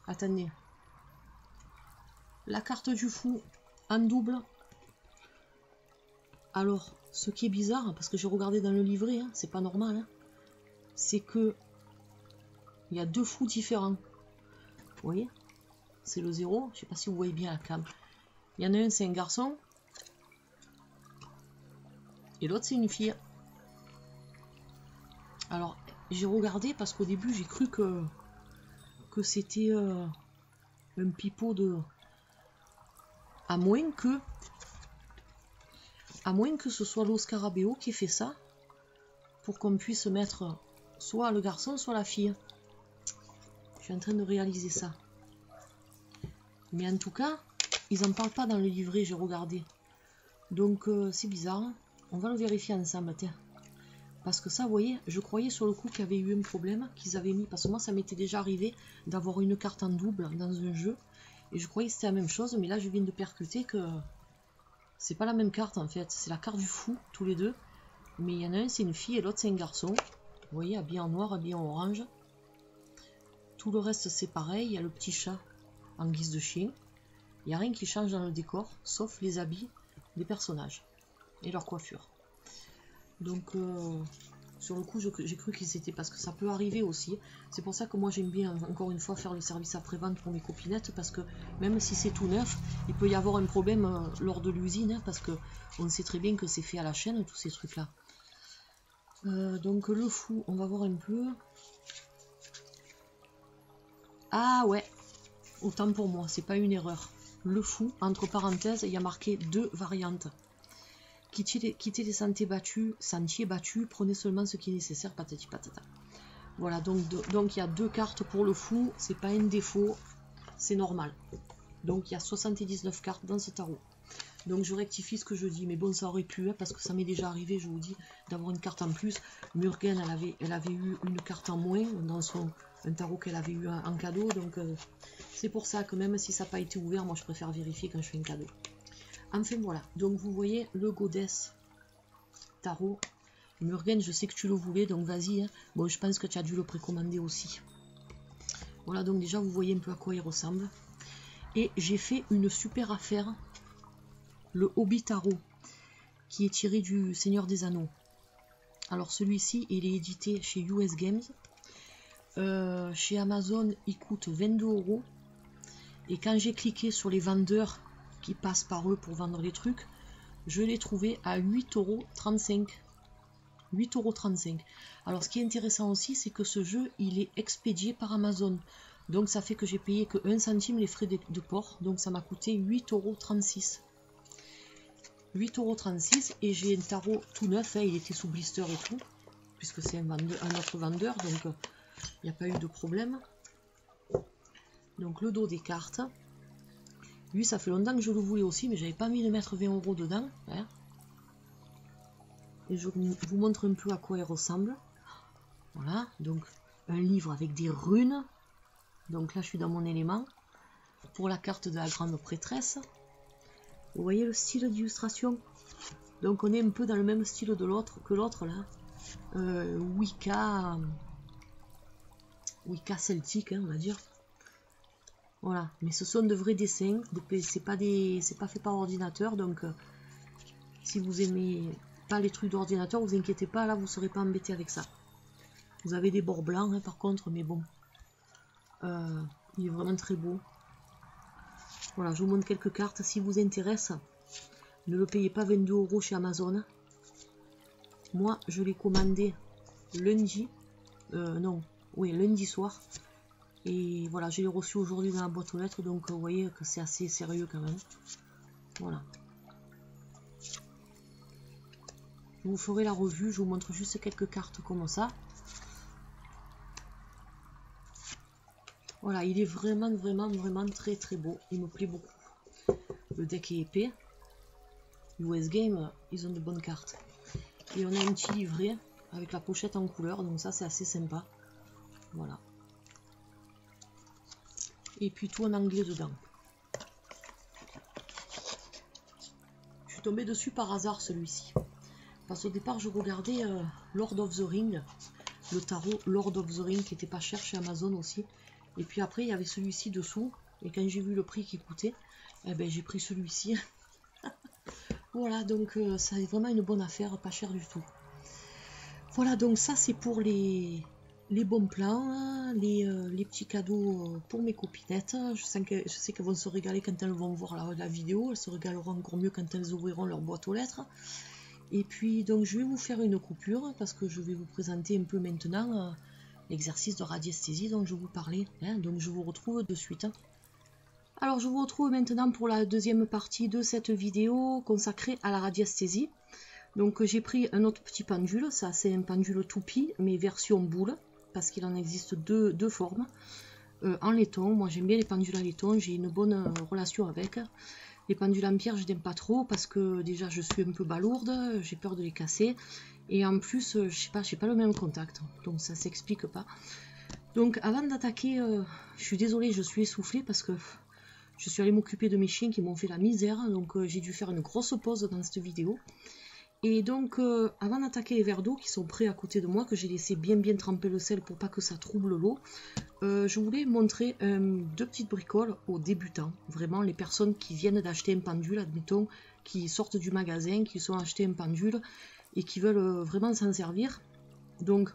Attendez. La carte du fou en double. Alors, ce qui est bizarre, parce que j'ai regardé dans le livret, hein, c'est pas normal, hein, c'est que il y a deux fous différents. Vous voyez? C'est le 0. Je sais pas si vous voyez bien la cam. Il y en a un, c'est un garçon. Et l'autre, c'est une fille. Alors, j'ai regardé parce qu'au début, j'ai cru que c'était un pipeau de... À moins que ce soit Los Scarabeo qui fait ça, pour qu'on puisse mettre soit le garçon, soit la fille. Je suis en train de réaliser ça. Mais en tout cas, ils n'en parlent pas dans le livret, j'ai regardé. Donc c'est bizarre. On va le vérifier ensemble, tiens. Parce que ça, vous voyez, je croyais sur le coup qu'il y avait eu un problème, qu'ils avaient mis... Parce que moi, ça m'était déjà arrivé d'avoir une carte en double dans un jeu. Et je croyais que c'était la même chose, mais là, je viens de percuter que... C'est pas la même carte, en fait. C'est la carte du fou, tous les deux. Mais il y en a un, c'est une fille, et l'autre, c'est un garçon. Vous voyez, habillé en noir, habillé en orange. Tout le reste, c'est pareil. Il y a le petit chat en guise de chien. Il n'y a rien qui change dans le décor, sauf les habits des personnages et leur coiffure. Donc, sur le coup, j'ai cru qu'ils étaient... Parce que ça peut arriver aussi. C'est pour ça que moi, j'aime bien, encore une fois, faire le service après-vente pour mes copinettes. Parce que même si c'est tout neuf, il peut y avoir un problème lors de l'usine. Hein, parce que on sait très bien que c'est fait à la chaîne, tous ces trucs-là. Donc, le fou, on va voir un peu. Ah ouais, autant pour moi, c'est pas une erreur. Le fou, entre parenthèses, il y a marqué 2 variantes. Quittez les sentiers battus, prenez seulement ce qui est nécessaire, patati patata. Voilà, donc il y a 2 cartes pour le fou, c'est pas un défaut, c'est normal. Donc il y a 79 cartes dans ce tarot. Donc je rectifie ce que je dis, mais bon, ça aurait pu, hein, parce que ça m'est déjà arrivé, je vous dis, d'avoir une carte en plus. Murgen, elle avait eu une carte en moins dans un tarot qu'elle avait eu en cadeau, donc c'est pour ça que même si ça n'a pas été ouvert, moi je préfère vérifier quand je fais un cadeau. Enfin voilà, donc vous voyez le Goddess Tarot. Murgen, je sais que tu le voulais, donc vas-y. Hein. Bon, je pense que tu as dû le précommander aussi. Voilà, donc déjà vous voyez un peu à quoi il ressemble. Et j'ai fait une super affaire, le Hobbit Tarot, qui est tiré du Seigneur des Anneaux. Alors celui-ci, il est édité chez US Games. Chez Amazon, il coûte 22 €. Et quand j'ai cliqué sur les vendeurs qui passent par eux pour vendre les trucs, je l'ai trouvé à 8,35 €. 8,35 €. Alors ce qui est intéressant aussi, c'est que ce jeu, il est expédié par Amazon. Donc ça fait que j'ai payé que 1 centime les frais de port. Donc ça m'a coûté 8,36 €. 8,36 € et j'ai un tarot tout neuf, hein, il était sous blister et tout, puisque c'est un autre vendeur, donc il n'y a pas eu de problème. Donc le dos des cartes. Lui, ça fait longtemps que je le voulais aussi, mais j'avais pas mis de mettre 20 € dedans. Hein. Et je vous montre un peu à quoi il ressemble. Voilà, donc un livre avec des runes. Donc là, je suis dans mon élément. Pour la carte de la grande prêtresse. Vous voyez le style d'illustration? Donc on est un peu dans le même style de l'autre que l'autre là. Wicca celtique, hein, on va dire. Voilà, mais ce sont de vrais dessins. C'est pas fait par ordinateur, donc si vous aimez pas les trucs d'ordinateur, vous inquiétez pas, là vous serez pas embêté avec ça. Vous avez des bords blancs, hein, par contre, mais bon, il est vraiment très beau. Voilà, je vous montre quelques cartes. Si vous intéresse, ne le payez pas 22 € chez Amazon. Moi, je l'ai commandé lundi. Lundi soir. Et voilà, je l'ai reçu aujourd'hui dans la boîte aux lettres. Donc, vous voyez que c'est assez sérieux quand même. Voilà. Je vous ferai la revue. Je vous montre juste quelques cartes comme ça. Voilà, il est vraiment très très beau. Il me plaît beaucoup. Le deck est épais. US Game, ils ont de bonnes cartes. Et on a un petit livret avec la pochette en couleur. Donc ça, c'est assez sympa. Voilà. Et puis tout en anglais dedans. Je suis tombée dessus par hasard celui-ci. Parce qu'au départ, je regardais Lord of the Ring. Le tarot Lord of the Ring qui était pas cher chez Amazon aussi. Et puis après, il y avait celui-ci dessous. Et quand j'ai vu le prix qu'il coûtait, eh ben, j'ai pris celui-ci. Voilà, donc ça est vraiment une bonne affaire, pas cher du tout. Voilà, donc ça c'est pour les bons plans, les petits cadeaux pour mes copinettes. Je sais qu'elles vont se régaler quand elles vont voir la vidéo. Elles se régaleront encore mieux quand elles ouvriront leur boîte aux lettres. Et puis, donc je vais vous faire une coupure parce que je vais vous présenter un peu maintenant l'exercice de radiesthésie dont je vous parlais, hein, donc je vous retrouve de suite. Alors je vous retrouve maintenant pour la deuxième partie de cette vidéo consacrée à la radiesthésie. Donc j'ai pris un autre petit pendule, ça c'est un pendule toupie mais version boule, parce qu'il en existe deux formes, en laiton. Moi j'aime bien les pendules en laiton, j'ai une bonne relation avec. Les pendules en pierre je n'aime pas trop parce que déjà je suis un peu balourde, j'ai peur de les casser. Et en plus, je sais pas, j'ai pas le même contact, donc ça s'explique pas. Donc avant d'attaquer, je suis désolée, je suis essoufflée parce que je suis allée m'occuper de mes chiens qui m'ont fait la misère, donc j'ai dû faire une grosse pause dans cette vidéo. Et donc avant d'attaquer les verres d'eau qui sont prêts à côté de moi, que j'ai laissé bien tremper le sel pour pas que ça trouble l'eau, je voulais montrer deux petites bricoles aux débutants, vraiment les personnes qui viennent d'acheter un pendule, admettons, qui sortent du magasin, qui sont achetés un pendule, et qui veulent vraiment s'en servir. Donc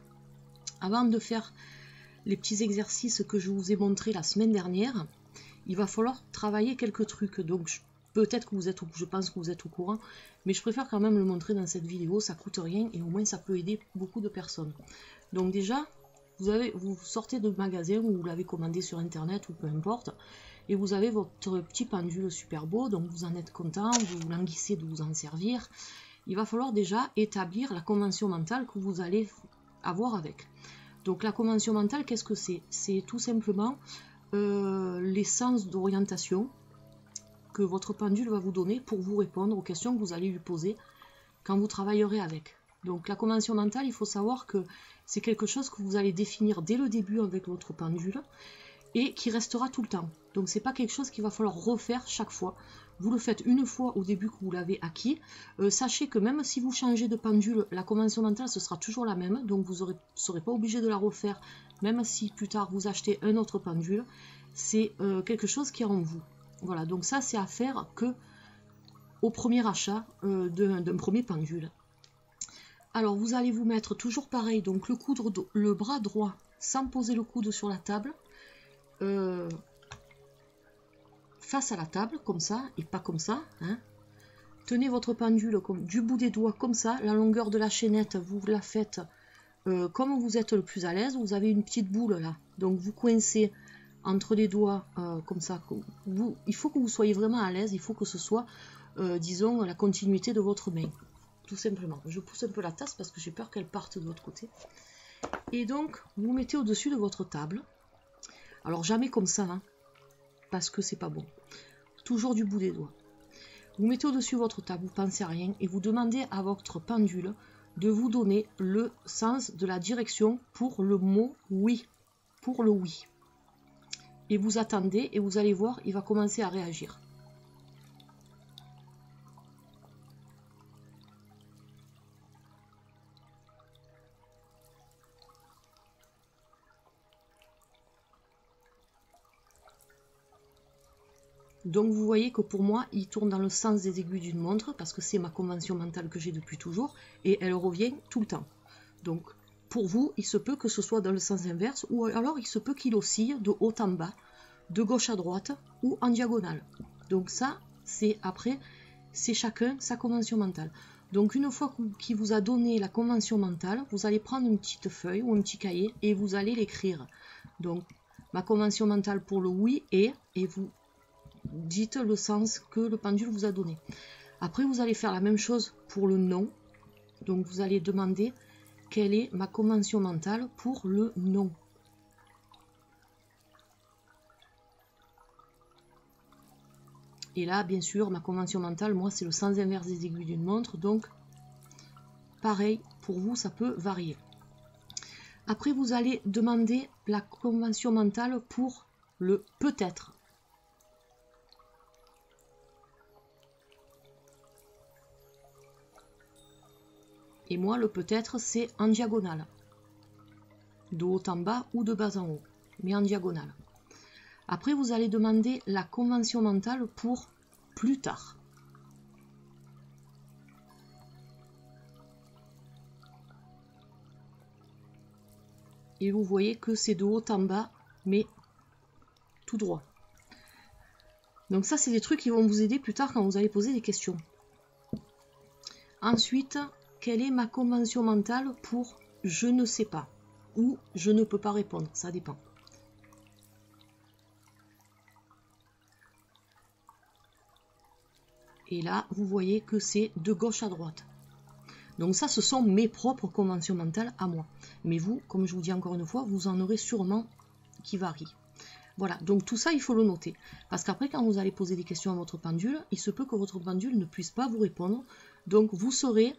avant de faire les petits exercices que je vous ai montrés la semaine dernière, il va falloir travailler quelques trucs. Donc peut-être que je pense que vous êtes au courant, mais je préfère quand même le montrer dans cette vidéo, ça coûte rien et au moins ça peut aider beaucoup de personnes. Donc déjà, vous sortez de magasin ou vous l'avez commandé sur internet ou peu importe, et vous avez votre petit pendule super beau, donc vous en êtes content, vous languissez de vous en servir. Il va falloir déjà établir la convention mentale que vous allez avoir avec. Donc la convention mentale, qu'est-ce que c'est? C'est tout simplement les sens d'orientation que votre pendule va vous donner pour vous répondre aux questions que vous allez lui poser quand vous travaillerez avec. Donc la convention mentale, il faut savoir que c'est quelque chose que vous allez définir dès le début avec votre pendule et qui restera tout le temps. Donc c'est pas quelque chose qu'il va falloir refaire chaque fois. Vous le faites une fois au début que vous l'avez acquis. Sachez que même si vous changez de pendule, la convention mentale ce sera toujours la même. Donc vous ne serez pas obligé de la refaire, même si plus tard vous achetez un autre pendule. C'est quelque chose qui est en vous. Voilà, donc ça c'est à faire que au premier achat d'un premier pendule. Alors vous allez vous mettre toujours pareil, donc le bras droit sans poser le coude sur la table. Face à la table, comme ça, et pas comme ça. Hein. Tenez votre pendule du bout des doigts, comme ça. La longueur de la chaînette, vous la faites comme vous êtes le plus à l'aise. Vous avez une petite boule là. Donc vous coincez entre les doigts, comme ça. Il faut que vous soyez vraiment à l'aise. Il faut que ce soit, disons, la continuité de votre main. Tout simplement. Je pousse un peu la tasse parce que j'ai peur qu'elle parte de l'autre côté. Et donc, vous mettez au-dessus de votre table. Alors jamais comme ça, hein, parce que c'est pas bon. Toujours du bout des doigts. Vous mettez au-dessus de votre table, vous pensez à rien, et vous demandez à votre pendule de vous donner le sens de la direction pour le mot oui, pour le oui. Et vous attendez et vous allez voir, il va commencer à réagir. Donc vous voyez que pour moi, il tourne dans le sens des aiguilles d'une montre, parce que c'est ma convention mentale que j'ai depuis toujours, et elle revient tout le temps. Donc pour vous, il se peut que ce soit dans le sens inverse, ou alors il se peut qu'il oscille de haut en bas, de gauche à droite, ou en diagonale. Donc ça, c'est après, c'est chacun sa convention mentale. Donc une fois qu'il vous a donné la convention mentale, vous allez prendre une petite feuille ou un petit cahier, et vous allez l'écrire. Donc ma convention mentale pour le oui est, et vous dites le sens que le pendule vous a donné. Après, vous allez faire la même chose pour le non. Donc, vous allez demander quelle est ma convention mentale pour le non. Et là, bien sûr, ma convention mentale, moi, c'est le sens inverse des aiguilles d'une montre. Donc, pareil, pour vous, ça peut varier. Après, vous allez demander la convention mentale pour le peut-être. Et moi, le peut-être, c'est en diagonale. De haut en bas ou de bas en haut, mais en diagonale. Après, vous allez demander la convention mentale pour plus tard. Et vous voyez que c'est de haut en bas, mais tout droit. Donc ça, c'est des trucs qui vont vous aider plus tard quand vous allez poser des questions. Ensuite, quelle est ma convention mentale pour je ne sais pas ou je ne peux pas répondre, ça dépend. Et là, vous voyez que c'est de gauche à droite. Donc ça, ce sont mes propres conventions mentales à moi. Mais vous, comme je vous dis encore une fois, vous en aurez sûrement qui varient. Voilà, donc tout ça, il faut le noter. Parce qu'après, quand vous allez poser des questions à votre pendule, il se peut que votre pendule ne puisse pas vous répondre. Donc vous saurez,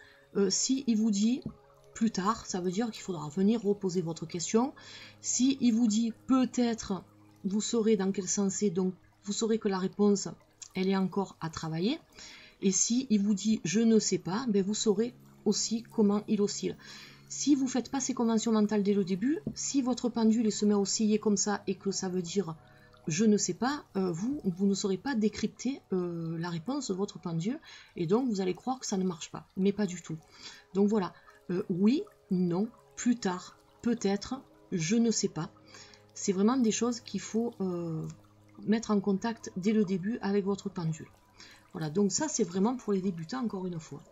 si il vous dit plus tard, ça veut dire qu'il faudra venir reposer votre question. Si il vous dit peut-être, vous saurez dans quel sens c'est, donc vous saurez que la réponse, elle est encore à travailler. Et si il vous dit je ne sais pas, ben vous saurez aussi comment il oscille. Si vous ne faites pas ces conventions mentales dès le début, si votre pendule se met à osciller comme ça et que ça veut dire je ne sais pas, vous ne saurez pas décrypter la réponse de votre pendule et donc vous allez croire que ça ne marche pas, mais pas du tout. Donc voilà, oui, non, plus tard, peut-être, je ne sais pas. C'est vraiment des choses qu'il faut mettre en contact dès le début avec votre pendule. Voilà, donc ça c'est vraiment pour les débutants encore une fois.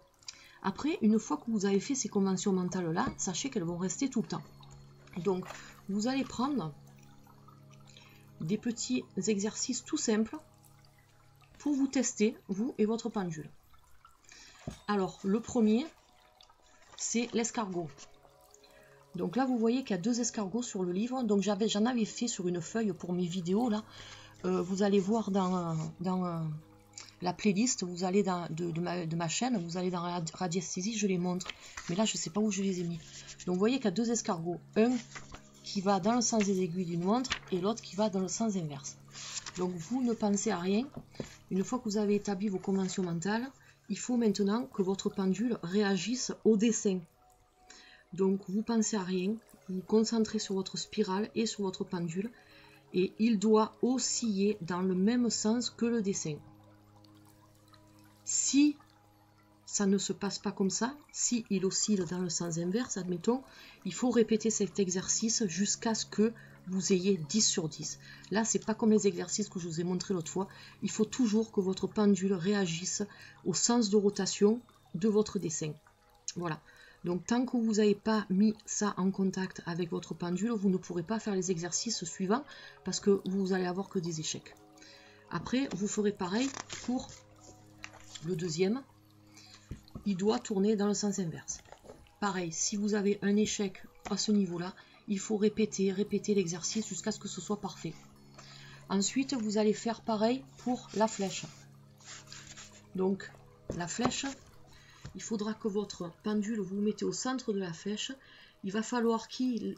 Après, une fois que vous avez fait ces conventions mentales-là, sachez qu'elles vont rester tout le temps. Donc, vous allez prendre des petits exercices tout simples pour vous tester, vous et votre pendule. Alors, le premier, c'est l'escargot. Donc là, vous voyez qu'il y a 2 escargots sur le livre. Donc, j'en avais fait sur une feuille pour mes vidéos. Là, vous allez voir dans la playlist, vous allez de ma chaîne, vous allez dans radiesthésie, je les montre. Mais là, je ne sais pas où je les ai mis. Donc, vous voyez qu'il y a 2 escargots. Un qui va dans le sens des aiguilles d'une montre et l'autre qui va dans le sens inverse. Donc, vous ne pensez à rien. Une fois que vous avez établi vos conventions mentales, il faut maintenant que votre pendule réagisse au dessin. Donc, vous pensez à rien. Vous vous concentrez sur votre spirale et sur votre pendule. Et il doit osciller dans le même sens que le dessin. Si ça ne se passe pas comme ça, si il oscille dans le sens inverse, admettons, il faut répéter cet exercice jusqu'à ce que vous ayez 10 sur 10. Là, c'est pas comme les exercices que je vous ai montré l'autre fois. Il faut toujours que votre pendule réagisse au sens de rotation de votre dessin. Voilà. Donc, tant que vous n'avez pas mis ça en contact avec votre pendule, vous ne pourrez pas faire les exercices suivants parce que vous allez avoir que des échecs. Après, vous ferez pareil pour le deuxième. Il doit tourner dans le sens inverse. Pareil, si vous avez un échec à ce niveau-là, il faut répéter l'exercice jusqu'à ce que ce soit parfait. Ensuite, vous allez faire pareil pour la flèche. Donc, la flèche, il faudra que votre pendule, vous le mettez au centre de la flèche. Il va falloir qu'il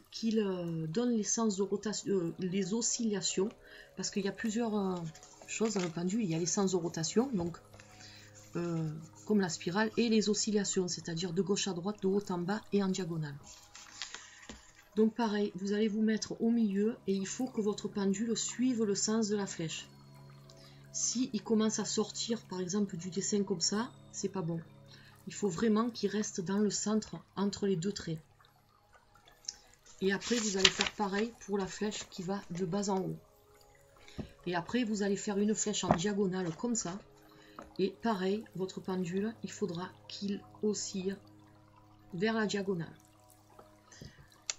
donne les sens de rotation, les oscillations, parce qu'il y a plusieurs choses dans le pendule. Il y a les sens de rotation, donc comme la spirale, et les oscillations, c'est-à-dire de gauche à droite, de haut en bas et en diagonale. Donc pareil, vous allez vous mettre au milieu et il faut que votre pendule suive le sens de la flèche. Si il commence à sortir par exemple du dessin comme ça, c'est pas bon. Il faut vraiment qu'il reste dans le centre entre les deux traits. Et après vous allez faire pareil pour la flèche qui va de bas en haut. Et après vous allez faire une flèche en diagonale comme ça. Et pareil, votre pendule, il faudra qu'il oscille vers la diagonale.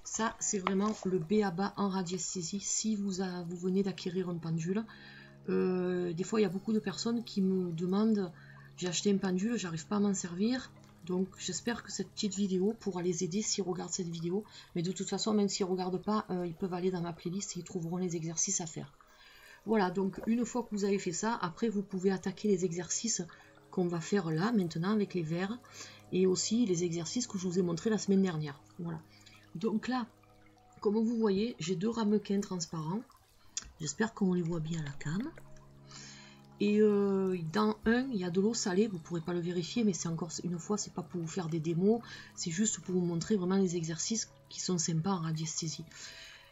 Ça, c'est vraiment le b.a.-ba en radiesthésie si vous venez d'acquérir un pendule. Des fois, il y a beaucoup de personnes qui me demandent, j'ai acheté un pendule, j'arrive pas à m'en servir. Donc, j'espère que cette petite vidéo pourra les aider s'ils regardent cette vidéo. Mais de toute façon, même s'ils ne regardent pas, ils peuvent aller dans ma playlist et ils trouveront les exercices à faire. Voilà, donc une fois que vous avez fait ça, après vous pouvez attaquer les exercices qu'on va faire là, maintenant, avec les verres. Et aussi les exercices que je vous ai montrés la semaine dernière. Voilà. Donc là, comme vous voyez, j'ai deux ramequins transparents. J'espère qu'on les voit bien à la cam. Et dans un, il y a de l'eau salée. Vous ne pourrez pas le vérifier, mais c'est encore une fois, c'est pas pour vous faire des démos. C'est juste pour vous montrer vraiment les exercices qui sont sympas en radiesthésie.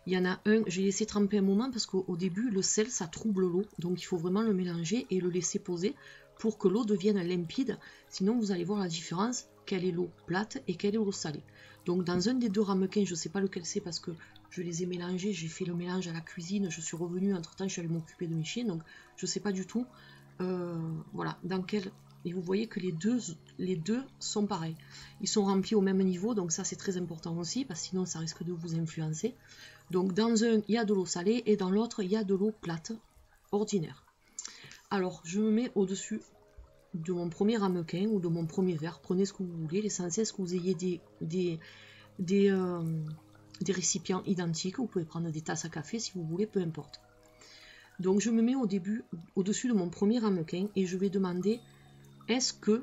Il y en a un, j'ai laissé tremper un moment parce qu'au début, le sel, ça trouble l'eau. Donc il faut vraiment le mélanger et le laisser poser pour que l'eau devienne limpide. Sinon, vous allez voir la différence, quelle est l'eau plate et quelle est l'eau salée. Donc dans un des deux ramequins, je ne sais pas lequel c'est parce que je les ai mélangés, j'ai fait le mélange à la cuisine, je suis revenue, entre temps je suis allée m'occuper de mes chiens, donc je ne sais pas du tout voilà, dans quel... Et vous voyez que les deux sont pareils. Ils sont remplis au même niveau, donc ça c'est très important aussi, parce que sinon ça risque de vous influencer. Donc dans un, il y a de l'eau salée, et dans l'autre, il y a de l'eau plate, ordinaire. Alors, je me mets au-dessus de mon premier ramequin ou de mon premier verre, prenez ce que vous voulez, l'essentiel c'est que vous ayez des récipients identiques, vous pouvez prendre des tasses à café si vous voulez, peu importe. Donc je me mets au-dessus de mon premier ramequin et je vais demander, est-ce que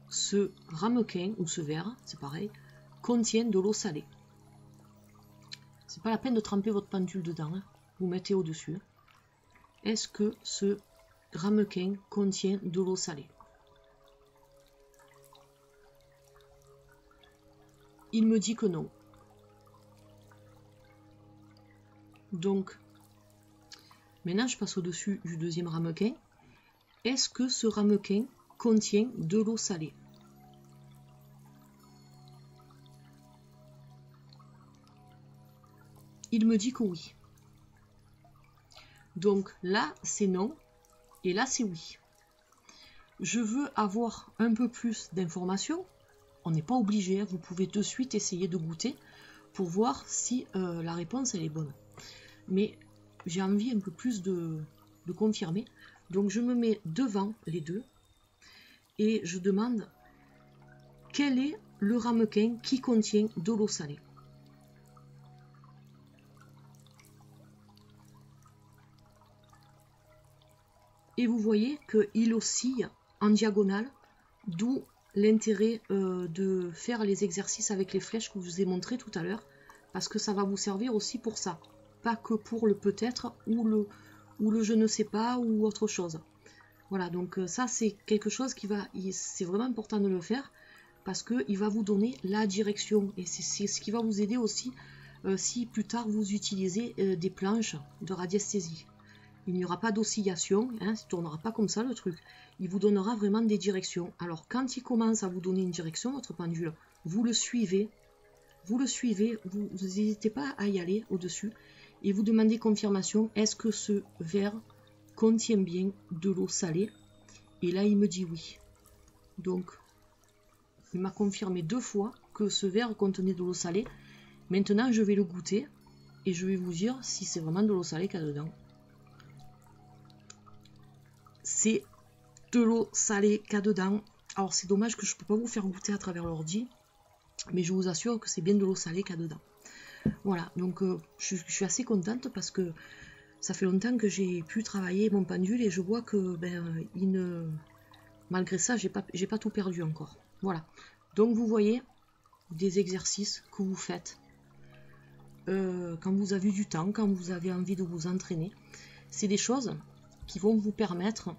ce ramequin ou ce verre, c'est pareil, contient de l'eau salée? C'est pas la peine de tremper votre pendule dedans, hein. Vous mettez au-dessus. Est-ce que ce ramequin contient de l'eau salée? Il me dit que non. Donc, maintenant je passe au-dessus du deuxième ramequin. Est-ce que ce ramequin contient de l'eau salée? Il me dit que oui. Donc là, c'est non. Et là, c'est oui. Je veux avoir un peu plus d'informations. On n'est pas obligé, hein. Vous pouvez de suite essayer de goûter pour voir si la réponse elle est bonne. Mais j'ai envie un peu plus de confirmer. Donc je me mets devant les deux et je demande quel est le ramequin qui contient de l'eau salée. Et vous voyez qu'il oscille en diagonale, d'où l'intérêt de faire les exercices avec les flèches que je vous ai montré tout à l'heure, parce que ça va vous servir aussi pour ça, pas que pour le peut-être ou le je ne sais pas ou autre chose. Voilà, donc ça c'est quelque chose c'est vraiment important de le faire, parce qu'il va vous donner la direction, et c'est ce qui va vous aider aussi si plus tard vous utilisez des planches de radiesthésie. Il n'y aura pas d'oscillation, hein, il ne tournera pas comme ça le truc. Il vous donnera vraiment des directions. Alors quand il commence à vous donner une direction, votre pendule, vous le suivez, vous n'hésitez pas à y aller au-dessus et vous demandez confirmation, est-ce que ce verre contient bien de l'eau salée? Et là il me dit oui. Donc il m'a confirmé 2 fois que ce verre contenait de l'eau salée. Maintenant je vais le goûter et je vais vous dire si c'est vraiment de l'eau salée qu'il y a dedans. C'est de l'eau salée qu'il y a dedans. Alors c'est dommage que je ne peux pas vous faire goûter à travers l'ordi, mais je vous assure que c'est bien de l'eau salée qu'il y a dedans. Voilà, donc je suis assez contente parce que ça fait longtemps que j'ai pu travailler mon pendule et je vois que malgré ça, j'ai pas tout perdu encore. Voilà. Donc vous voyez des exercices que vous faites quand vous avez du temps, quand vous avez envie de vous entraîner. C'est des choses qui vont vous permettre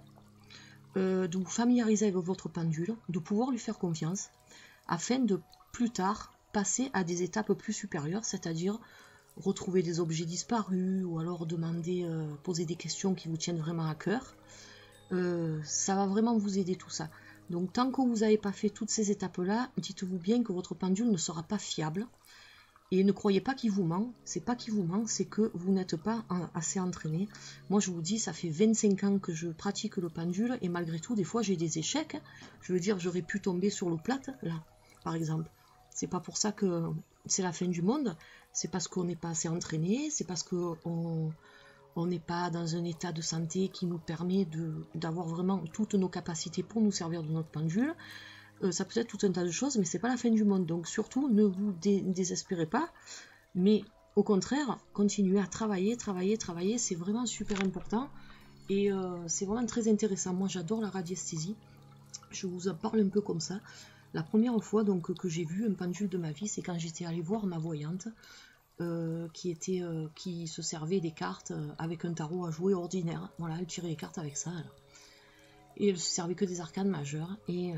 de vous familiariser avec votre pendule, de pouvoir lui faire confiance, afin de plus tard passer à des étapes plus supérieures, c'est-à-dire retrouver des objets disparus, ou alors demander, poser des questions qui vous tiennent vraiment à cœur. Ça va vraiment vous aider tout ça. Donc tant que vous n'avez pas fait toutes ces étapes-là, dites-vous bien que votre pendule ne sera pas fiable. Et ne croyez pas qu'il vous ment, c'est pas qu'il vous ment, c'est que vous n'êtes pas assez entraîné. Moi je vous dis, ça fait 25 ans que je pratique le pendule, et malgré tout, des fois j'ai des échecs. Je veux dire, j'aurais pu tomber sur l'eau plate, là, par exemple. C'est pas pour ça que c'est la fin du monde, c'est parce qu'on n'est pas assez entraîné, c'est parce qu'on n'est pas dans un état de santé qui nous permet d'avoir vraiment toutes nos capacités pour nous servir de notre pendule. Ça peut être tout un tas de choses, mais c'est pas la fin du monde. Donc surtout, ne vous désespérez pas, mais au contraire, continuez à travailler, c'est vraiment super important, et c'est vraiment très intéressant. Moi j'adore la radiesthésie, je vous en parle un peu comme ça. La première fois donc que j'ai vu un pendule de ma vie, c'est quand j'étais allée voir ma voyante, qui se servait des cartes avec un tarot à jouer ordinaire. Voilà, elle tirait les cartes avec ça. Alors. Et elle se servait que des arcanes majeures. Et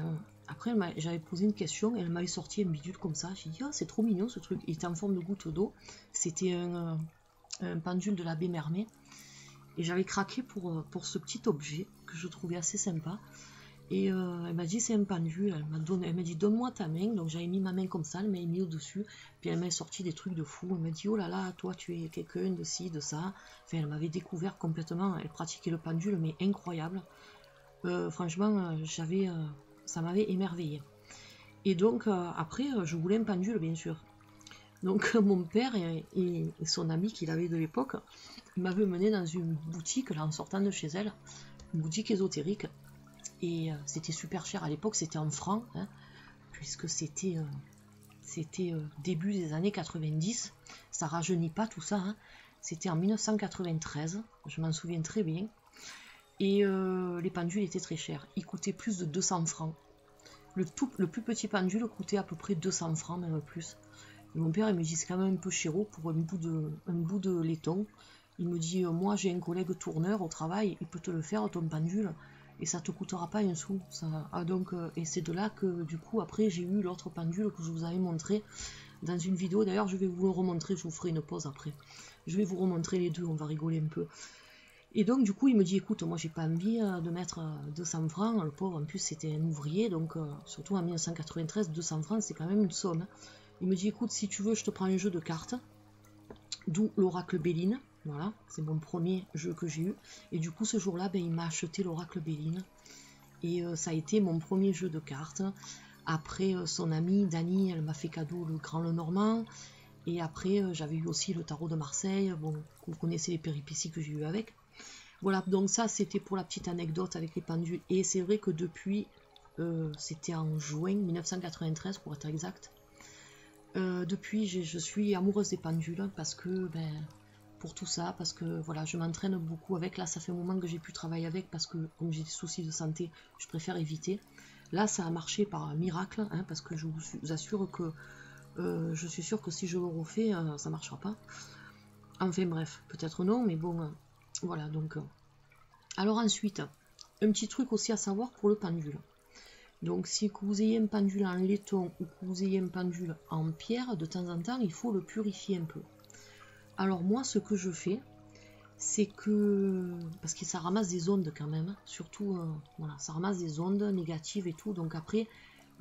après, j'avais posé une question, et elle m'avait sorti un bidule comme ça. J'ai dit, oh, c'est trop mignon ce truc. Il était en forme de goutte d'eau. C'était un pendule de l'abbé Mermet. Et j'avais craqué pour ce petit objet que je trouvais assez sympa. Et elle m'a dit, c'est un pendule. Elle m'a dit, donne-moi ta main. Donc j'avais mis ma main comme ça, elle m'a mis au-dessus. Puis elle m'a sorti des trucs de fou. Elle m'a dit, oh là là, toi tu es quelqu'un de ci, de ça. Enfin, elle m'avait découvert complètement. Elle pratiquait le pendule, mais incroyable. Franchement, ça m'avait émerveillé. Et donc après, je voulais un pendule, bien sûr. Donc mon père et son ami qu'il avait de l'époque m'avaient mené dans une boutique là, en sortant de chez elle, une boutique ésotérique, et c'était super cher à l'époque, c'était en francs, hein, puisque c'était début des années 90, ça rajeunit pas tout ça, hein. C'était en 1993, je m'en souviens très bien. Et les pendules étaient très chers. Ils coûtaient plus de 200 francs. Le plus petit pendule coûtait à peu près 200 francs, même plus. Et mon père, il me dit, c'est quand même un peu chéro pour un bout de laiton. Il me dit, moi j'ai un collègue tourneur au travail, il peut te le faire, ton pendule, et ça te coûtera pas un sou. Et c'est de là que, du coup, après, j'ai eu l'autre pendule que je vous avais montré dans une vidéo. D'ailleurs, je vais vous le remontrer, je vous ferai une pause après. Je vais vous remontrer les deux, on va rigoler un peu. Et donc du coup il me dit, écoute, moi j'ai pas envie de mettre 200 francs, le pauvre, en plus c'était un ouvrier, donc surtout en 1993, 200 francs c'est quand même une somme. Il me dit, écoute, si tu veux je te prends un jeu de cartes, d'où l'oracle Béline, voilà, c'est mon premier jeu que j'ai eu, et du coup ce jour-là, ben, il m'a acheté l'oracle Béline, et ça a été mon premier jeu de cartes. Après son amie Dani, elle m'a fait cadeau le Grand Lenormand, et après j'avais eu aussi le tarot de Marseille, bon, vous connaissez les péripéties que j'ai eu avec. Voilà, donc ça c'était pour la petite anecdote avec les pendules. Et c'est vrai que depuis, c'était en juin 1993 pour être exact, depuis je suis amoureuse des pendules parce que, pour tout ça, parce que voilà, je m'entraîne beaucoup avec. Là ça fait un moment que j'ai pu travailler avec parce que comme j'ai des soucis de santé, je préfère éviter. Là ça a marché par miracle, hein, parce que je vous assure que je suis sûre que si je le refais, ça marchera pas. Enfin bref, peut-être non, mais bon... Voilà, donc. Alors ensuite, un petit truc aussi à savoir pour le pendule. Donc si vous ayez un pendule en laiton ou que vous ayez un pendule en pierre, de temps en temps, il faut le purifier un peu. Alors moi, ce que je fais, c'est que... Parce que ça ramasse des ondes quand même, surtout, voilà, ça ramasse des ondes négatives et tout, donc après,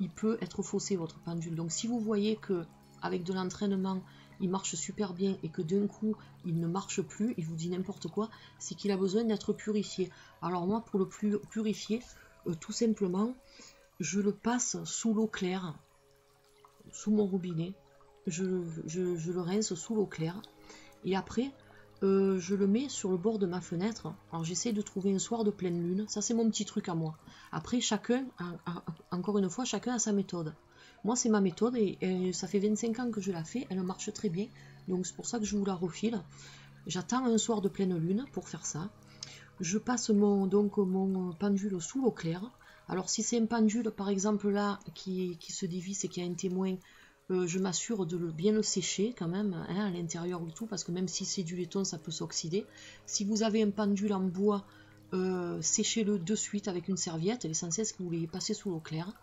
il peut être faussé votre pendule. Donc si vous voyez que avec de l'entraînement, il marche super bien et que d'un coup il ne marche plus, il vous dit n'importe quoi, c'est qu'il a besoin d'être purifié. Alors moi pour le purifier, tout simplement, je le passe sous l'eau claire, sous mon robinet, je le rince sous l'eau claire, et après je le mets sur le bord de ma fenêtre. Alors j'essaie de trouver un soir de pleine lune, ça c'est mon petit truc à moi. Après chacun, encore une fois, chacun a sa méthode. Moi c'est ma méthode et ça fait 25 ans que je la fais, elle marche très bien, donc c'est pour ça que je vous la refile. J'attends un soir de pleine lune pour faire ça. Je passe mon pendule sous l'eau claire. Alors si c'est un pendule par exemple là qui se dévisse et qui a un témoin, je m'assure de bien le sécher quand même, hein, à l'intérieur du tout, parce que même si c'est du laiton, ça peut s'oxyder. Si vous avez un pendule en bois, séchez-le de suite avec une serviette. L'essentiel c'est que vous l'ayez passé sous l'eau claire,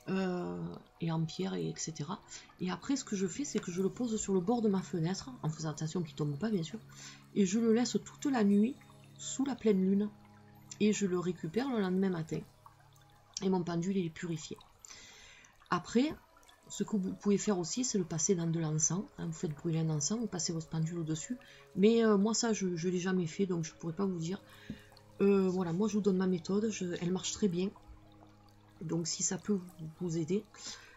et en pierre, etc. Et après, ce que je fais, c'est que je le pose sur le bord de ma fenêtre, en faisant attention qu'il ne tombe pas, bien sûr, et je le laisse toute la nuit sous la pleine lune, et je le récupère le lendemain matin. Et mon pendule est purifié. Après, ce que vous pouvez faire aussi, c'est le passer dans de l'encens. Hein, vous faites brûler un encens, vous passez votre pendule au-dessus. Mais moi, ça, je ne l'ai jamais fait, donc je ne pourrais pas vous dire. Voilà, moi, je vous donne ma méthode. Elle marche très bien. Donc, si ça peut vous aider.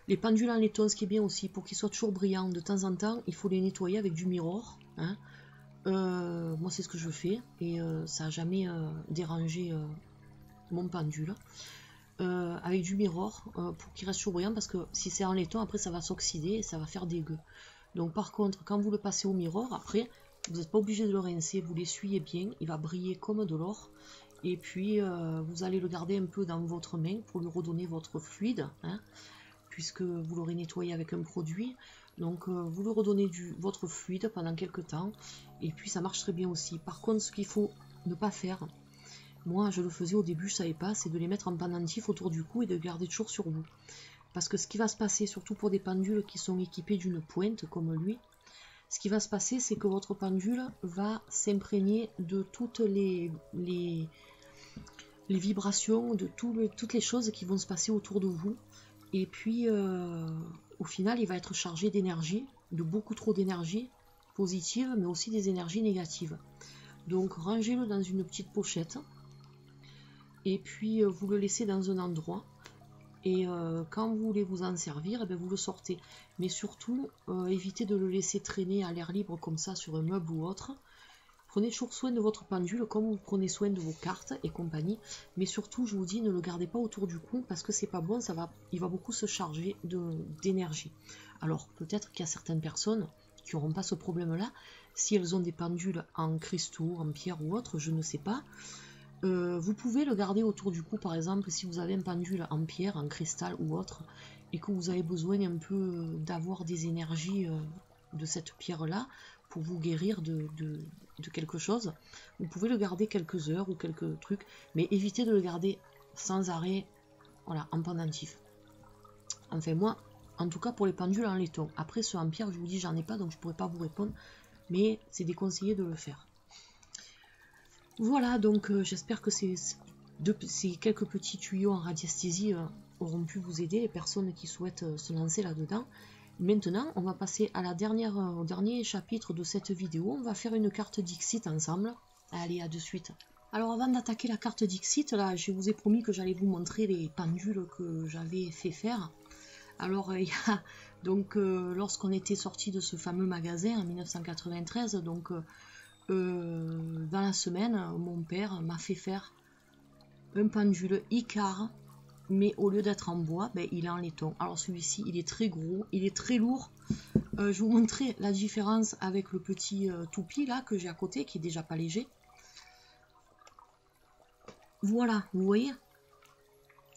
Les pendules en laiton, ce qui est bien aussi, pour qu'ils soient toujours brillants, de temps en temps, il faut les nettoyer avec du Mirror. Hein. Moi, c'est ce que je fais. Et ça n'a jamais dérangé mon pendule. Avec du Mirror pour qu'il reste toujours brillant, parce que si c'est en laiton, après ça va s'oxyder et ça va faire dégueu. Donc par contre, quand vous le passez au Mirror, après vous n'êtes pas obligé de le rincer, vous l'essuyez bien, il va briller comme de l'or. Et puis vous allez le garder un peu dans votre main pour lui redonner votre fluide, hein, puisque vous l'aurez nettoyé avec un produit. Donc vous lui redonnez votre fluide pendant quelques temps, et puis ça marche très bien aussi. Par contre, ce qu'il faut ne pas faire, moi je le faisais au début, je savais pas, c'est de les mettre en pendentif autour du cou et de les garder toujours sur vous. Parce que ce qui va se passer, surtout pour des pendules qui sont équipées d'une pointe comme lui, ce qui va se passer, c'est que votre pendule va s'imprégner de toutes les vibrations, de toutes les choses qui vont se passer autour de vous. Et puis au final, il va être chargé d'énergie, de beaucoup trop d'énergie positive, mais aussi des énergies négatives. Donc rangez-le dans une petite pochette. Et puis vous le laissez dans un endroit, et quand vous voulez vous en servir, et bien, vous le sortez. Mais surtout, évitez de le laisser traîner à l'air libre comme ça sur un meuble ou autre. Prenez toujours soin de votre pendule comme vous prenez soin de vos cartes et compagnie. Mais surtout, je vous dis, ne le gardez pas autour du cou, parce que c'est pas bon, il va beaucoup se charger d'énergie. Alors peut-être qu'il y a certaines personnes qui n'auront pas ce problème-là, si elles ont des pendules en cristaux, en pierre ou autre, je ne sais pas. Vous pouvez le garder autour du cou, par exemple, si vous avez un pendule en pierre, en cristal ou autre, et que vous avez besoin un peu d'avoir des énergies de cette pierre-là pour vous guérir de quelque chose. Vous pouvez le garder quelques heures ou quelques trucs, mais évitez de le garder sans arrêt, voilà, en pendentif. Enfin, moi, en tout cas pour les pendules en laiton. Après, ceux en pierre, je vous dis, j'en ai pas, donc je pourrais pas vous répondre, mais c'est déconseillé de le faire. Voilà, donc j'espère que ces quelques petits tuyaux en radiesthésie auront pu vous aider, les personnes qui souhaitent se lancer là-dedans. Maintenant, on va passer à au dernier chapitre de cette vidéo. On va faire une carte Dixit ensemble. Allez, à de suite. Alors avant d'attaquer la carte Dixit, là, je vous ai promis que j'allais vous montrer les pendules que j'avais fait faire. Alors, donc lorsqu'on était sorti de ce fameux magasin en 1993, donc... dans la semaine, mon père m'a fait faire un pendule Icare, mais au lieu d'être en bois, ben, il est en laiton. Alors celui-ci, il est très gros, il est très lourd. Je vous montrerai la différence avec le petit toupie là que j'ai à côté, qui est déjà pas léger. Voilà, vous voyez.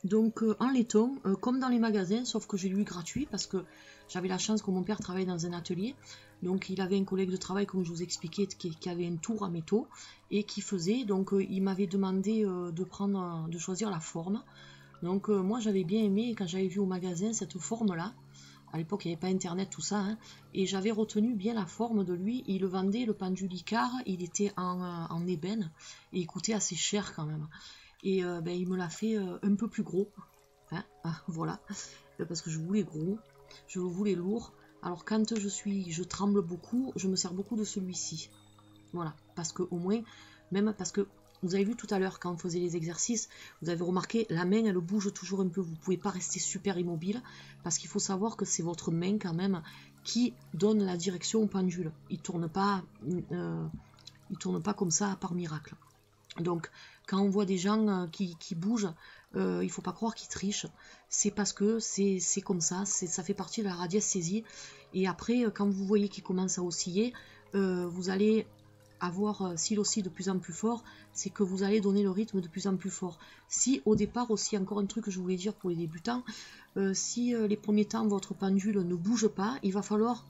Donc en laiton, comme dans les magasins, sauf que j'ai eu gratuit parce que j'avais la chance que mon père travaille dans un atelier. Donc il avait un collègue de travail, comme je vous expliquais, qui avait un tour à métaux et qui faisait. Donc il m'avait demandé de choisir la forme. Donc moi j'avais bien aimé quand j'avais vu au magasin cette forme-là. À l'époque il n'y avait pas internet, tout ça. Hein, et j'avais retenu bien la forme de lui. Il le vendait, le pendule Icare, il était en ébène et il coûtait assez cher quand même. Et ben, il me l'a fait un peu plus gros. Hein, voilà. Parce que je voulais gros, je le voulais lourd. Alors quand je tremble beaucoup, je me sers beaucoup de celui-ci. Voilà, parce que au moins, même parce que vous avez vu tout à l'heure quand on faisait les exercices, vous avez remarqué, la main elle bouge toujours un peu, vous ne pouvez pas rester super immobile, parce qu'il faut savoir que c'est votre main quand même qui donne la direction au pendule. Il tourne pas comme ça par miracle. Donc quand on voit des gens qui bougent, il ne faut pas croire qu'ils trichent, c'est parce que c'est comme ça, ça fait partie de la radiesthésie. Et après, quand vous voyez qu'il commence à osciller, vous allez avoir, s'il oscille de plus en plus fort, c'est que vous allez donner le rythme de plus en plus fort. Si au départ aussi, encore un truc que je voulais dire pour les débutants, si les premiers temps votre pendule ne bouge pas, il va falloir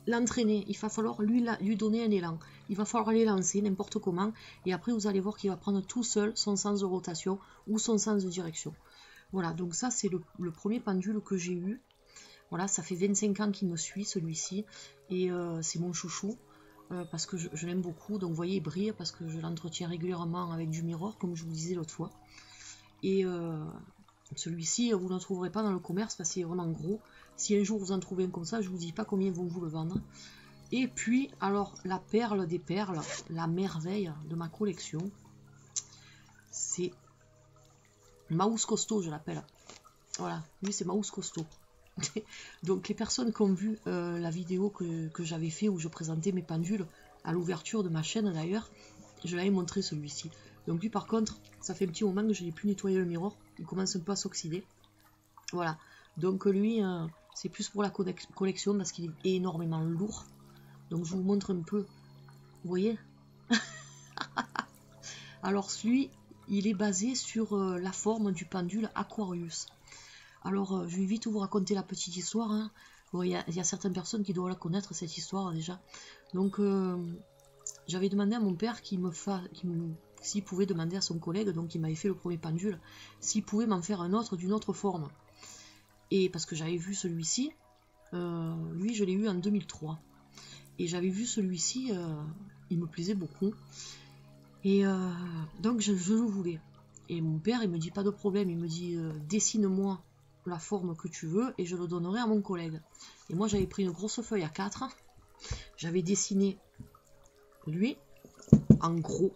l'entraîner, il va falloir lui donner un élan, il va falloir les lancer n'importe comment, et après vous allez voir qu'il va prendre tout seul son sens de rotation ou son sens de direction. Voilà, donc ça c'est le premier pendule que j'ai eu. Voilà, ça fait 25 ans qu'il me suit celui-ci, et c'est mon chouchou. Parce que je l'aime beaucoup, donc vous voyez il brille parce que je l'entretiens régulièrement avec du mirror comme je vous disais l'autre fois. Et celui-ci vous ne le trouverez pas dans le commerce parce qu'il est vraiment gros. Si un jour vous en trouvez un comme ça, je vous dis pas combien ils vont vous le vendre. Et puis alors la perle des perles, la merveille de ma collection, c'est Mouse Costaud, je l'appelle. Voilà, lui c'est Mouse Costaud. Donc les personnes qui ont vu la vidéo que j'avais fait où je présentais mes pendules à l'ouverture de ma chaîne d'ailleurs, je l'avais montré celui-ci. Donc lui par contre, ça fait un petit moment que je n'ai plus nettoyé le miroir, il commence un peu à s'oxyder. Voilà, donc lui c'est plus pour la collection parce qu'il est énormément lourd. Donc je vous montre un peu, vous voyez. Alors celui, il est basé sur la forme du pendule Aquarius. Alors, je vais vite vous raconter la petite histoire. Hein. Bon, y a certaines personnes qui doivent la connaître, cette histoire, déjà. Donc, j'avais demandé à mon père s'il pouvait demander à son collègue, donc il m'avait fait le premier pendule, s'il pouvait m'en faire un autre d'une autre forme. Et parce que j'avais vu celui-ci, lui, je l'ai eu en 2003. Et j'avais vu celui-ci, il me plaisait beaucoup. Et donc, je le voulais. Et mon père, il me dit, pas de problème, il me dit, dessine-moi la forme que tu veux et je le donnerai à mon collègue. Et moi j'avais pris une grosse feuille à 4, j'avais dessiné lui en gros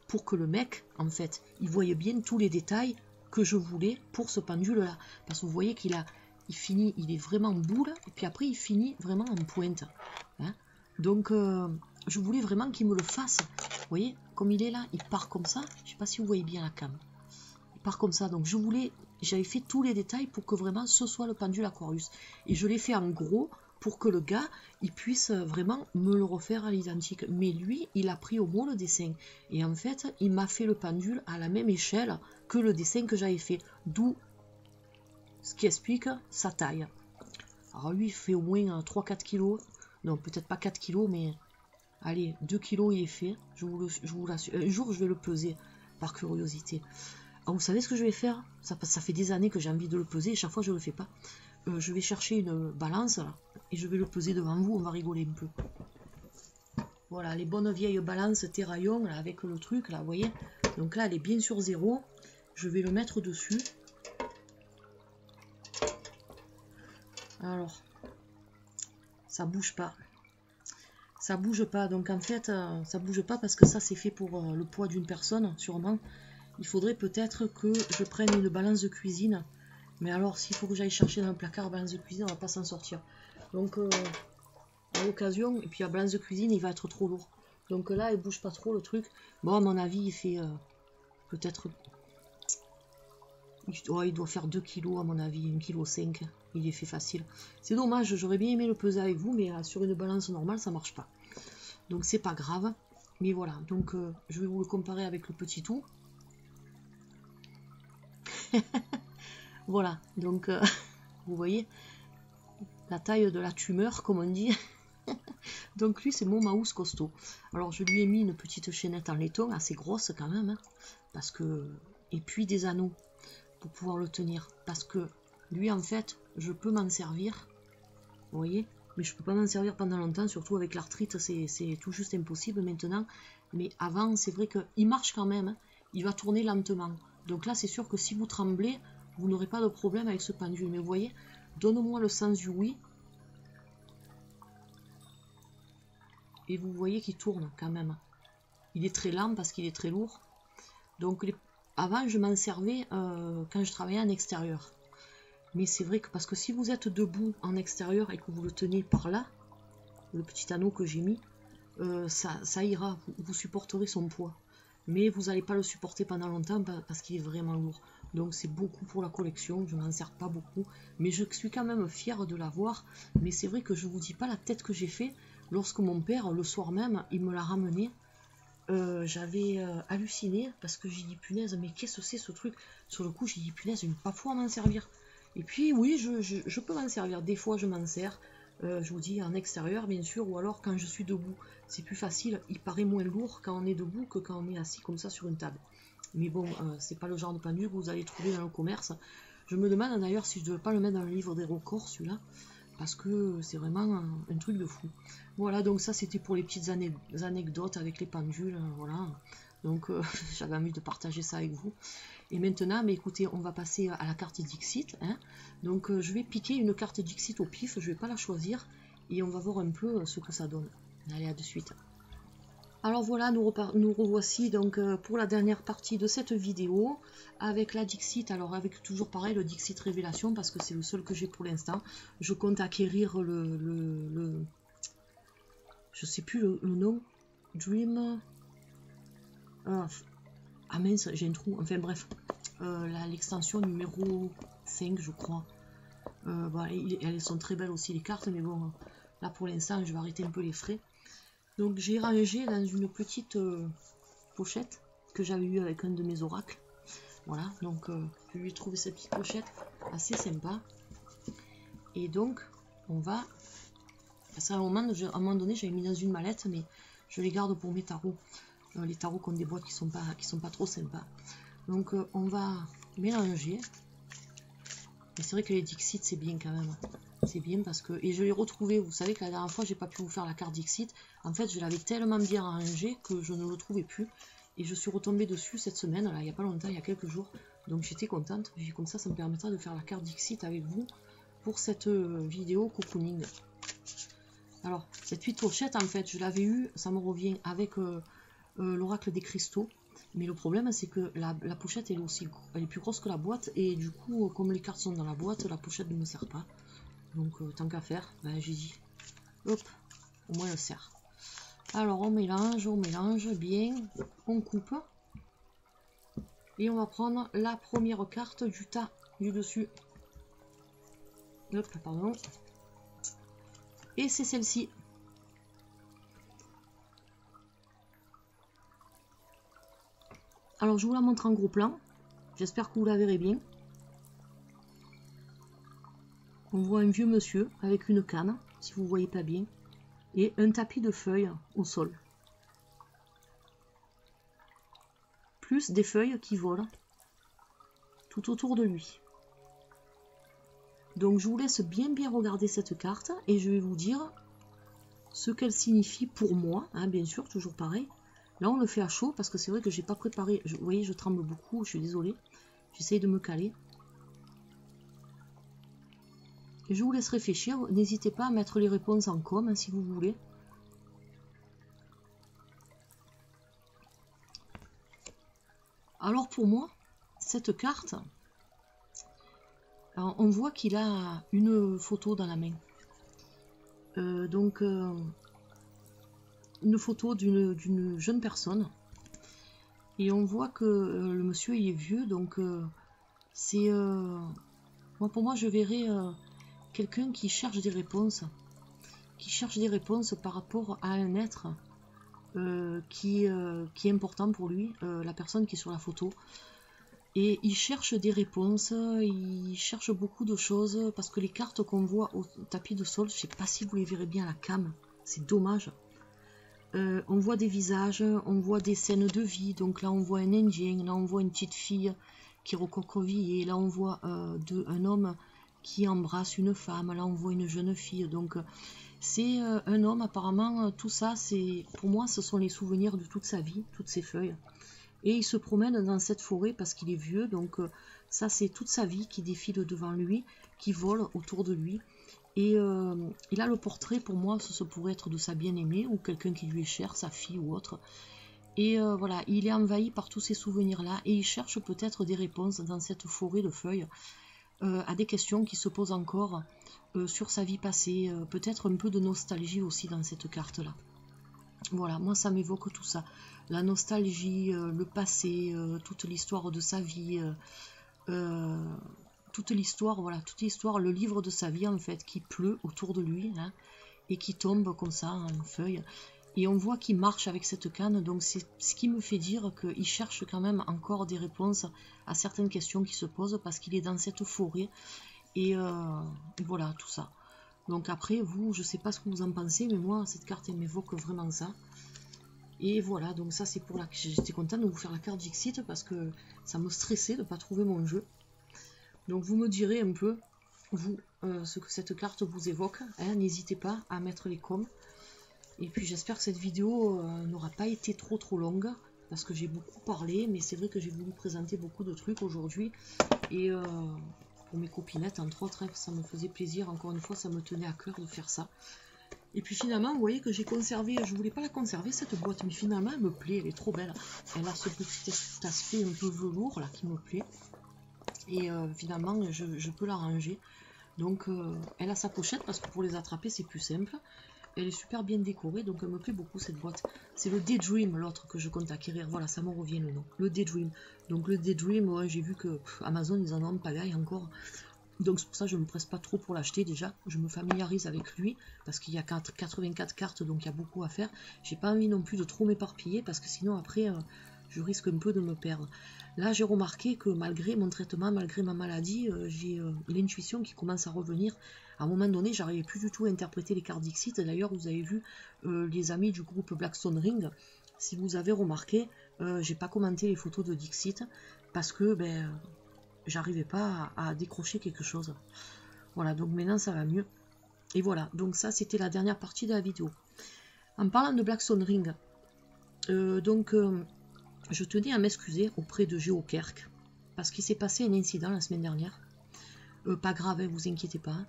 pour que le mec en fait il voyait bien tous les détails que je voulais pour ce pendule là, parce que vous voyez qu'il finit, il est vraiment boule et puis après il finit vraiment en pointe, hein. Donc je voulais vraiment qu'il me le fasse, vous voyez comme il est là, il part comme ça, je sais pas si vous voyez bien la cam, il part comme ça, donc j'avais fait tous les détails pour que vraiment ce soit le pendule Aquarius. Et je l'ai fait en gros pour que le gars, il puisse vraiment me le refaire à l'identique. Mais lui, il a pris au mot le dessin. Et en fait, il m'a fait le pendule à la même échelle que le dessin que j'avais fait. D'où ce qui explique sa taille. Alors lui, il fait au moins 3-4 kilos. Non, peut-être pas 4 kilos, mais allez, 2 kilos il est fait. Je vous l'assure. Un jour, je vais le peser par curiosité. Alors, vous savez ce que je vais faire, ça fait des années que j'ai envie de le peser et chaque fois je ne le fais pas. Je vais chercher une balance là, et je vais le peser devant vous, on va rigoler un peu. Voilà, les bonnes vieilles balances Terraillon là, avec le truc là, vous voyez. Donc là elle est bien sur 0. Je vais le mettre dessus. Alors, ça bouge pas. Ça bouge pas, donc en fait ça bouge pas parce que ça c'est fait pour le poids d'une personne sûrement. Il faudrait peut-être que je prenne une balance de cuisine. Mais alors, s'il faut que j'aille chercher dans le placard balance de cuisine, on va pas s'en sortir. Donc, à l'occasion, et puis la balance de cuisine, il va être trop lourd. Donc là, il bouge pas trop le truc. Bon, à mon avis, il fait peut-être... Oh, il doit faire 2 kg à mon avis, 1,5 kg. Il est fait facile. C'est dommage, j'aurais bien aimé le peser avec vous, mais sur une balance normale, ça marche pas. Donc c'est pas grave. Mais voilà, donc je vais vous le comparer avec le petit tout. Voilà, donc vous voyez la taille de la tumeur comme on dit. Donc lui c'est mon Mouse Costaud. Alors je lui ai mis une petite chaînette en laiton assez grosse quand même, hein, parce que, et puis des anneaux pour pouvoir le tenir, parce que lui en fait je peux m'en servir, vous voyez, mais je peux pas m'en servir pendant longtemps, surtout avec l'arthrite c'est tout juste impossible maintenant. Mais avant c'est vrai qu'il marche quand même, hein, il va tourner lentement. Donc là c'est sûr que si vous tremblez, vous n'aurez pas de problème avec ce pendule. Mais vous voyez, donne-moi le sens du oui. Et vous voyez qu'il tourne quand même. Il est très lent parce qu'il est très lourd. Donc avant, je m'en servais quand je travaillais en extérieur. Mais c'est vrai que parce que si vous êtes debout en extérieur et que vous le tenez par là, le petit anneau que j'ai mis, ça ira. Vous supporterez son poids. Mais vous n'allez pas le supporter pendant longtemps parce qu'il est vraiment lourd. Donc c'est beaucoup pour la collection, je m'en sers pas beaucoup, mais je suis quand même fière de l'avoir. Mais c'est vrai que je vous dis pas la tête que j'ai fait lorsque mon père, le soir même, il me l'a ramené. j'avais halluciné parce que j'ai dit punaise, mais qu'est-ce que c'est ce truc? Sur le coup, j'ai dit punaise, je ne vais pas pouvoir m'en servir. Et puis oui, je peux m'en servir. Des fois, je m'en sers. Je vous dis en extérieur, bien sûr, ou alors quand je suis debout. C'est plus facile. Il paraît moins lourd quand on est debout que quand on est assis comme ça sur une table. Mais bon, c'est pas le genre de pendule que vous allez trouver dans le commerce. Je me demande d'ailleurs si je ne devais pas le mettre dans le livre des records, celui-là. Parce que c'est vraiment un truc de fou. Voilà, donc ça c'était pour les petites anecdotes avec les pendules, voilà. Donc j'avais envie de partager ça avec vous. Et maintenant, mais écoutez, on va passer à la carte Dixit. Hein. Donc je vais piquer une carte Dixit au pif, je vais pas la choisir. Et on va voir un peu ce que ça donne. Allez, à de suite. Alors voilà, nous revoici donc pour la dernière partie de cette vidéo avec la Dixit. Alors avec toujours pareil le Dixit Révélation parce que c'est le seul que j'ai pour l'instant. Je compte acquérir je sais plus le nom. Dream. Ah mince, j'ai un trou. Enfin bref, l'extension numéro 5 je crois. Voilà, elles sont très belles aussi les cartes, mais bon, là pour l'instant je vais arrêter un peu les frais. Donc j'ai rangé dans une petite pochette que j'avais eu avec un de mes oracles. Voilà, donc je lui ai trouvé cette petite pochette assez sympa. Et donc on va... Ça, à un moment donné j'avais mis dans une mallette, mais je les garde pour mes tarots. Les tarots qui ont des boîtes qui sont pas trop sympas. Donc on va mélanger. Et c'est vrai que les Dixit c'est bien quand même. C'est bien parce que... Et je l'ai retrouvé, vous savez que la dernière fois j'ai pas pu vous faire la carte Dixit. En fait je l'avais tellement bien rangé que je ne le trouvais plus. Et je suis retombée dessus cette semaine, là, il n'y a pas longtemps, il y a quelques jours. Donc j'étais contente. Et comme ça me permettra de faire la carte Dixit avec vous pour cette vidéo cocooning. Alors cette huile pochette en fait je l'avais eu, ça me revient avec l'oracle des cristaux. Mais le problème c'est que la pochette elle est plus grosse que la boîte. Et du coup comme les cartes sont dans la boîte, la pochette ne me sert pas. Donc tant qu'à faire, ben, j'ai dit, hop, au moins elle sert. Alors on mélange bien, on coupe. Et on va prendre la première carte du tas du dessus. Hop, pardon. Et c'est celle-ci. Alors je vous la montre en gros plan. J'espère que vous la verrez bien. On voit un vieux monsieur avec une canne, si vous ne voyez pas bien, et un tapis de feuilles au sol. Plus des feuilles qui volent tout autour de lui. Donc je vous laisse bien regarder cette carte et je vais vous dire ce qu'elle signifie pour moi, hein, bien sûr, toujours pareil. Là on le fait à chaud parce que c'est vrai que j'ai pas préparé, vous voyez je tremble beaucoup, je suis désolée, j'essaye de me caler. Et je vous laisse réfléchir, n'hésitez pas à mettre les réponses en com hein, si vous voulez. Alors pour moi, cette carte, alors on voit qu'il a une photo dans la main. Une photo d'une jeune personne. Et on voit que le monsieur il est vieux, donc c'est... pour moi je verrais quelqu'un qui cherche des réponses. Qui cherche des réponses par rapport à un être qui est important pour lui, la personne qui est sur la photo. Et il cherche des réponses, il cherche beaucoup de choses, parce que les cartes qu'on voit au tapis de sol, je ne sais pas si vous les verrez bien à la cam, c'est dommage. On voit des visages, on voit des scènes de vie, donc là on voit un Indien, là on voit une petite fille qui est recroquevillée, là on voit un homme qui embrasse une femme, là on voit une jeune fille, donc c'est un homme apparemment, tout ça, c'est pour moi ce sont les souvenirs de toute sa vie, toutes ces feuilles. Et il se promène dans cette forêt parce qu'il est vieux, donc ça c'est toute sa vie qui défile devant lui, qui vole autour de lui. Et il a le portrait, pour moi, ce pourrait être de sa bien-aimée ou quelqu'un qui lui est cher, sa fille ou autre. Et voilà, il est envahi par tous ces souvenirs-là et il cherche peut-être des réponses dans cette forêt de feuilles à des questions qui se posent encore sur sa vie passée, peut-être un peu de nostalgie aussi dans cette carte-là. Voilà, moi ça m'évoque tout ça. La nostalgie, le passé, toute l'histoire de sa vie, toute l'histoire, voilà, toute l'histoire, le livre de sa vie en fait, qui pleut autour de lui, hein, et qui tombe comme ça en feuilles. Et on voit qu'il marche avec cette canne, donc c'est ce qui me fait dire qu'il cherche quand même encore des réponses à certaines questions qui se posent parce qu'il est dans cette forêt. Et voilà, tout ça. Donc après, vous, je sais pas ce que vous en pensez, mais moi, cette carte, elle m'évoque vraiment ça. Et voilà, donc ça, c'est pour la... J'étais contente de vous faire la carte Dixit parce que ça me stressait de ne pas trouver mon jeu. Donc vous me direz un peu, vous, ce que cette carte vous évoque. Hein, n'hésitez pas à mettre les coms. Et puis j'espère que cette vidéo n'aura pas été trop longue, parce que j'ai beaucoup parlé, mais c'est vrai que j'ai voulu présenter beaucoup de trucs aujourd'hui. Et pour mes copinettes, entre autres, hein, ça me faisait plaisir, encore une fois, ça me tenait à cœur de faire ça. Et puis finalement, vous voyez que j'ai conservé, je voulais pas la conserver cette boîte, mais finalement elle me plaît, elle est trop belle. Elle a ce petit aspect un peu velours là qui me plaît. Et finalement, je peux la ranger. Donc elle a sa pochette, parce que pour les attraper c'est plus simple. Elle est super bien décorée, donc elle me plaît beaucoup cette boîte. C'est le Daydream, l'autre que je compte acquérir. Voilà, ça me revient le nom. Le Daydream. Donc le Daydream, ouais, j'ai vu que Amazon, ils en ont pas pagaille encore. Donc c'est pour ça que je ne me presse pas trop pour l'acheter déjà. Je me familiarise avec lui, parce qu'il y a 84 cartes, donc il y a beaucoup à faire. J'ai pas envie non plus de trop m'éparpiller, parce que sinon après, je risque un peu de me perdre. Là, j'ai remarqué que malgré mon traitement, malgré ma maladie, j'ai l'intuition qui commence à revenir. À un moment donné, j'arrivais plus du tout à interpréter les cartes Dixit. D'ailleurs, vous avez vu les amis du groupe Blackstone Ring. Si vous avez remarqué, j'ai pas commenté les photos de Dixit parce que j'arrivais pas à décrocher quelque chose. Voilà, donc maintenant ça va mieux. Et voilà, donc ça c'était la dernière partie de la vidéo. En parlant de Blackstone Ring, je tenais à m'excuser auprès de Geokerk parce qu'il s'est passé un incident la semaine dernière. Pas grave, hein, vous inquiétez pas.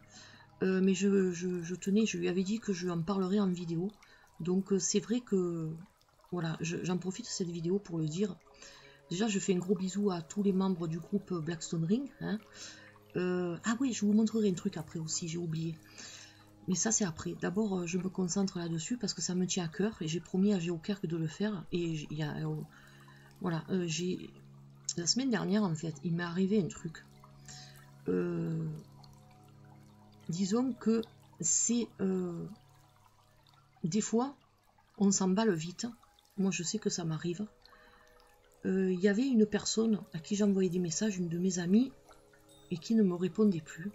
Mais je tenais, je lui avais dit que je en parlerai en vidéo. Donc c'est vrai que voilà, j'en profite de cette vidéo pour le dire. Déjà, je fais un gros bisou à tous les membres du groupe Blackstone Ring. Hein. Ah oui, je vous montrerai un truc après aussi, j'ai oublié. Mais ça, c'est après. D'abord, je me concentre là-dessus parce que ça me tient à cœur et j'ai promis à Geokerk de le faire. Et il y a... voilà, la semaine dernière, en fait, il m'est arrivé un truc. Disons que c'est... des fois, on s'emballe vite. Moi, je sais que ça m'arrive. Il y avait une personne à qui j'envoyais des messages, une de mes amies, et qui ne me répondait plus.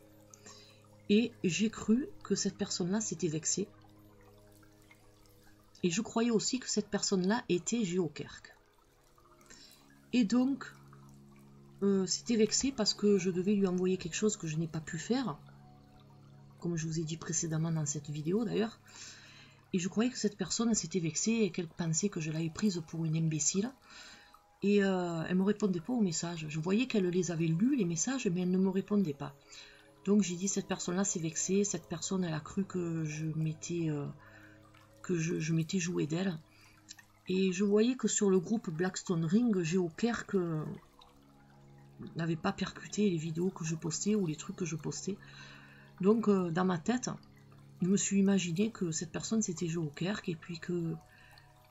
Et j'ai cru que cette personne-là s'était vexée. Et je croyais aussi que cette personne-là était Geokerk. Et donc, s'était vexée parce que je devais lui envoyer quelque chose que je n'ai pas pu faire. Comme je vous ai dit précédemment dans cette vidéo d'ailleurs. Et je croyais que cette personne s'était vexée et qu'elle pensait que je l'avais prise pour une imbécile. Et elle ne me répondait pas aux messages. Je voyais qu'elle les avait lus, les messages, mais elle ne me répondait pas. Donc j'ai dit, cette personne-là s'est vexée, cette personne, elle a cru que je m'étais joué d'elle. Et je voyais que sur le groupe Blackstone Ring, Geokerk n'avait pas percuté les vidéos que je postais ou les trucs que je postais. Donc dans ma tête, je me suis imaginé que cette personne c'était Geokerk et puis que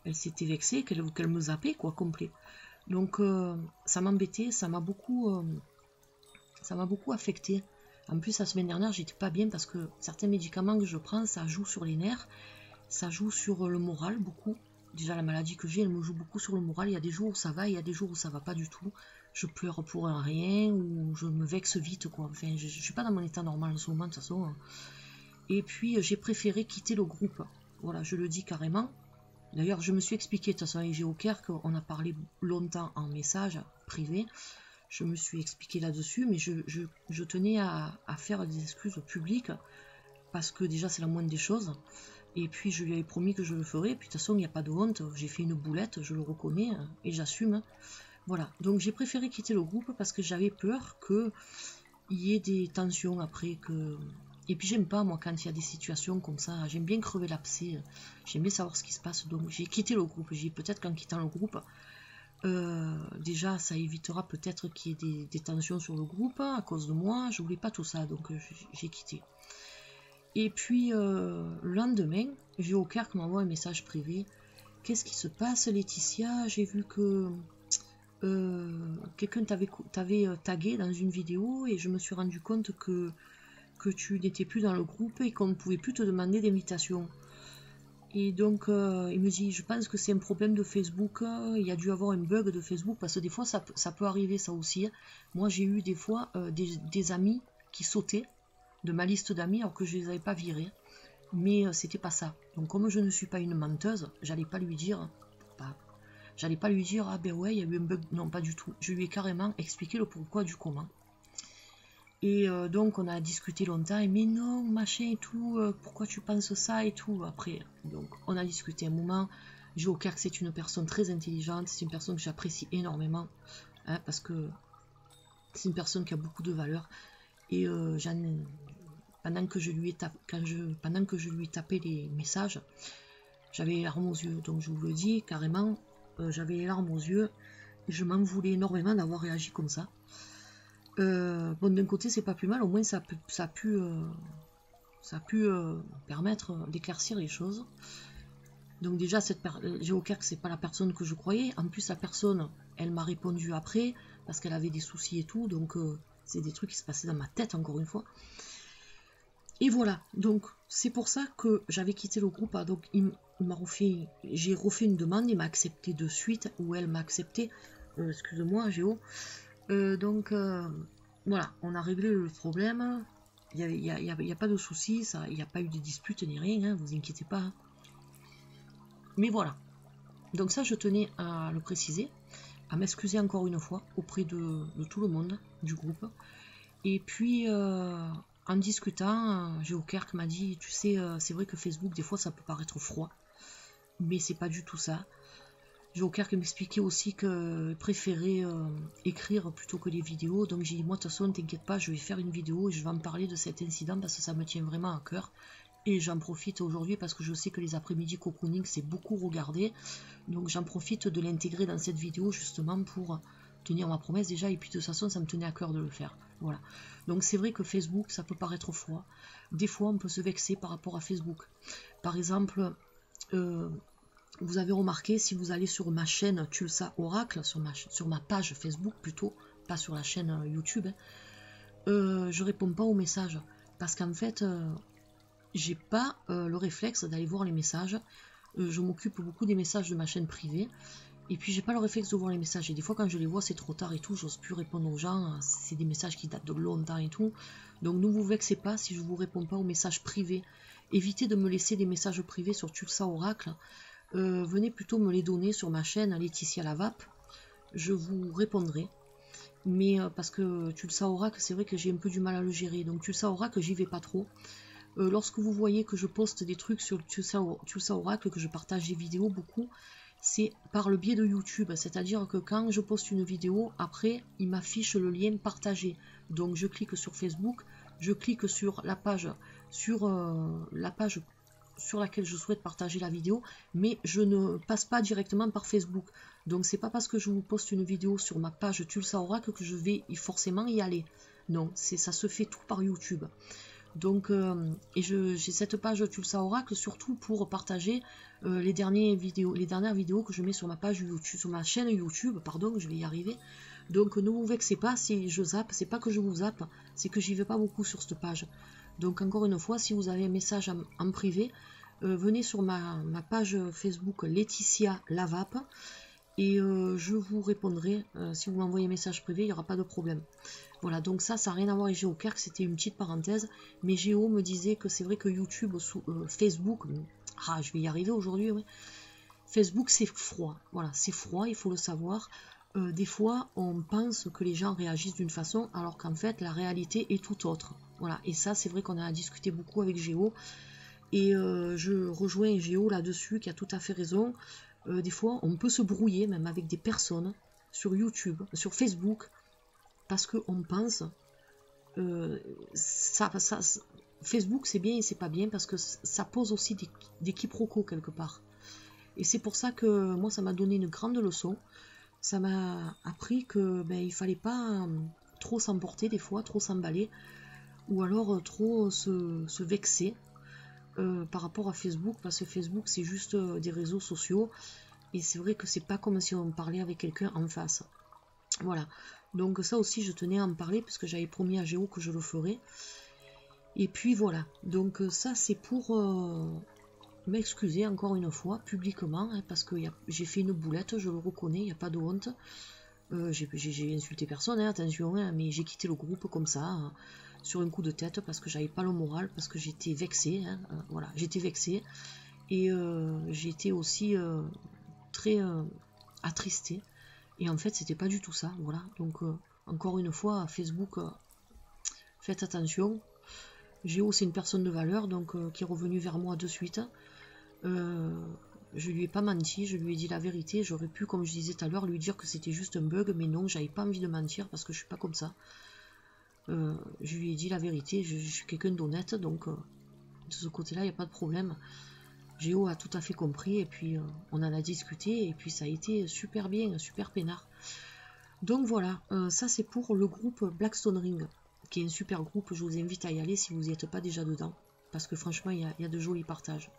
elle s'était vexée, qu'elle me zappait quoi, complet. Donc ça m'embêtait, ça m'a beaucoup affecté. En plus la semaine dernière j'étais pas bien parce que certains médicaments que je prends ça joue sur les nerfs, ça joue sur le moral beaucoup. Déjà la maladie que j'ai elle me joue beaucoup sur le moral, il y a des jours où ça va, il y a des jours où ça va pas du tout. Je pleure pour un rien ou je me vexe vite quoi. Enfin je suis pas dans mon état normal en ce moment de toute façon. Et puis j'ai préféré quitter le groupe. Voilà, je le dis carrément. D'ailleurs, je me suis expliqué, de toute façon, avec Geokerk, on a parlé longtemps en message privé. Je me suis expliqué là-dessus, mais je tenais à faire des excuses publiques, parce que déjà, c'est la moindre des choses. Et puis, je lui avais promis que je le ferais. Puis, de toute façon, il n'y a pas de honte. J'ai fait une boulette, je le reconnais, et j'assume. Voilà, donc j'ai préféré quitter le groupe, parce que j'avais peur qu'il y ait des tensions après, que... Et puis j'aime pas moi quand il y a des situations comme ça, j'aime bien crever l'abcès, j'aime bien savoir ce qui se passe, donc j'ai quitté le groupe, j'ai peut-être qu'en quittant le groupe, déjà ça évitera peut-être qu'il y ait des tensions sur le groupe à cause de moi, je voulais pas tout ça, donc j'ai quitté. Et puis le lendemain, Geokerk m'envoie un message privé, qu'est-ce qui se passe Laetitia, j'ai vu que quelqu'un t'avait tagué dans une vidéo et je me suis rendu compte que tu n'étais plus dans le groupe et qu'on ne pouvait plus te demander d'invitation. Et donc il me dit, je pense que c'est un problème de Facebook, il y a dû avoir un bug de Facebook, parce que des fois ça peut arriver ça aussi. Moi j'ai eu des fois des amis qui sautaient de ma liste d'amis alors que je les avais pas virés. Mais c'était pas ça. Donc comme je ne suis pas une menteuse, j'allais pas lui dire, ah ben ouais il y a eu un bug, non pas du tout. Je lui ai carrément expliqué le pourquoi du comment. Et donc on a discuté longtemps, et mais non machin et tout, pourquoi tu penses ça et tout. Après donc on a discuté un moment. J'ai au clair que c'est une personne très intelligente, c'est une personne que j'apprécie énormément, hein, parce que c'est une personne qui a beaucoup de valeur. Et pendant que je lui ai tapé les messages, j'avais les larmes aux yeux. Donc je vous le dis carrément, j'avais les larmes aux yeux et je m'en voulais énormément d'avoir réagi comme ça. Bon, d'un côté c'est pas plus mal, au moins ça a pu permettre d'éclaircir les choses. Donc déjà j'ai au clair que c'est pas la personne que je croyais. En plus la personne, elle m'a répondu après parce qu'elle avait des soucis et tout. Donc c'est des trucs qui se passaient dans ma tête encore une fois. Et voilà, donc c'est pour ça que j'avais quitté le groupe. Donc j'ai refait une demande, il m'a accepté de suite, ou elle m'a accepté, excuse-moi Géo. Donc voilà, on a réglé le problème, il n'y a pas de souci, il n'y a pas eu de dispute ni rien, hein, vous inquiétez pas. Hein. Mais voilà, donc ça je tenais à le préciser, à m'excuser encore une fois auprès de tout le monde du groupe. Et puis en discutant, Géokerk m'a dit, tu sais, c'est vrai que Facebook, des fois, ça peut paraître froid, mais c'est pas du tout ça. Géokerk m'expliquait aussi qu'il préférait écrire plutôt que les vidéos, donc j'ai dit, moi, de toute façon, t'inquiète pas, je vais faire une vidéo et je vais en parler de cet incident parce que ça me tient vraiment à cœur. Et j'en profite aujourd'hui parce que je sais que les après-midi cocooning, c'est beaucoup regardé, donc j'en profite de l'intégrer dans cette vidéo justement pour tenir ma promesse déjà, et puis de toute façon, ça me tenait à cœur de le faire. Voilà. Donc c'est vrai que Facebook, ça peut paraître froid. Des fois, on peut se vexer par rapport à Facebook. Par exemple, vous avez remarqué, si vous allez sur ma chaîne Tulsa Oracle, sur ma page Facebook plutôt, pas sur la chaîne YouTube, je réponds pas aux messages. Parce qu'en fait, j'ai pas le réflexe d'aller voir les messages. Je m'occupe beaucoup des messages de ma chaîne privée. Et puis j'ai pas le réflexe de voir les messages. Et des fois quand je les vois c'est trop tard et tout, j'ose plus répondre aux gens. C'est des messages qui datent de longtemps et tout. Donc ne vous vexez pas si je vous réponds pas aux messages privés. Évitez de me laisser des messages privés sur Tulsa Oracle. Venez plutôt me les donner sur ma chaîne Laetitia Lavap. Je vous répondrai. Mais parce que Tulsa Oracle, c'est vrai que j'ai un peu du mal à le gérer. Donc Tulsa Oracle, j'y vais pas trop. Lorsque vous voyez que je poste des trucs sur Tulsa Oracle, que je partage des vidéos beaucoup, c'est par le biais de YouTube, c'est-à-dire que quand je poste une vidéo, après, il m'affiche le lien partagé. Donc je clique sur Facebook, je clique sur la page sur laquelle je souhaite partager la vidéo, mais je ne passe pas directement par Facebook. Donc c'est pas parce que je vous poste une vidéo sur ma page Tulsa Oracle que je vais forcément y aller. Non, ça se fait tout par YouTube. Donc, et j'ai cette page Tulsa Oracle surtout pour partager les dernières vidéos que je mets sur ma page YouTube, sur ma chaîne YouTube, pardon, je vais y arriver. Donc ne vous vexez pas si je zappe, c'est pas que je vous zappe, c'est que j'y vais pas beaucoup sur cette page. Donc encore une fois, si vous avez un message en privé, venez sur ma page Facebook Laetitia Lavap et je vous répondrai. Si vous m'envoyez un message privé, il n'y aura pas de problème. Voilà, donc ça n'a rien à voir avec Géokerk, c'était une petite parenthèse. Mais Géo me disait que c'est vrai que YouTube, Facebook, je vais y arriver aujourd'hui, oui. Facebook c'est froid, voilà, c'est froid, il faut le savoir. Des fois, on pense que les gens réagissent d'une façon, alors qu'en fait, la réalité est tout autre. Voilà, et ça, c'est vrai qu'on a discuté beaucoup avec Géo. Et je rejoins Géo là-dessus, qui a tout à fait raison. Des fois, on peut se brouiller, même avec des personnes, sur YouTube, sur Facebook, parce qu'on pense Facebook c'est bien et c'est pas bien parce que ça pose aussi des quiproquos quelque part. Et c'est pour ça que moi ça m'a donné une grande leçon. Ça m'a appris que il fallait pas trop s'emporter des fois, trop s'emballer, ou alors trop se vexer par rapport à Facebook, parce que Facebook c'est juste des réseaux sociaux et c'est vrai que c'est pas comme si on parlait avec quelqu'un en face. Voilà, donc ça aussi je tenais à en parler parce que j'avais promis à Géo que je le ferais. Et puis voilà, donc ça c'est pour m'excuser encore une fois publiquement, hein, parce que j'ai fait une boulette, je le reconnais, il n'y a pas de honte. J'ai insulté personne, hein, attention, hein, mais j'ai quitté le groupe comme ça, hein, sur un coup de tête, parce que j'avais pas le moral, parce que j'étais vexée, hein, voilà, j'étais vexée, et j'étais aussi très attristée, et en fait c'était pas du tout ça, voilà, donc encore une fois, Facebook, faites attention. Géo c'est une personne de valeur, donc qui est revenue vers moi de suite. Je lui ai pas menti, je lui ai dit la vérité. J'aurais pu, comme je disais tout à l'heure, lui dire que c'était juste un bug, mais non, j'avais pas envie de mentir parce que je suis pas comme ça. Je lui ai dit la vérité, je suis quelqu'un d'honnête, donc de ce côté-là, il n'y a pas de problème. Géo a tout à fait compris, et puis on en a discuté, et puis ça a été super bien, super peinard. Donc voilà, ça c'est pour le groupe Blackstone Ring, qui est un super groupe, je vous invite à y aller si vous n'y êtes pas déjà dedans, parce que franchement, il y a de jolis partages.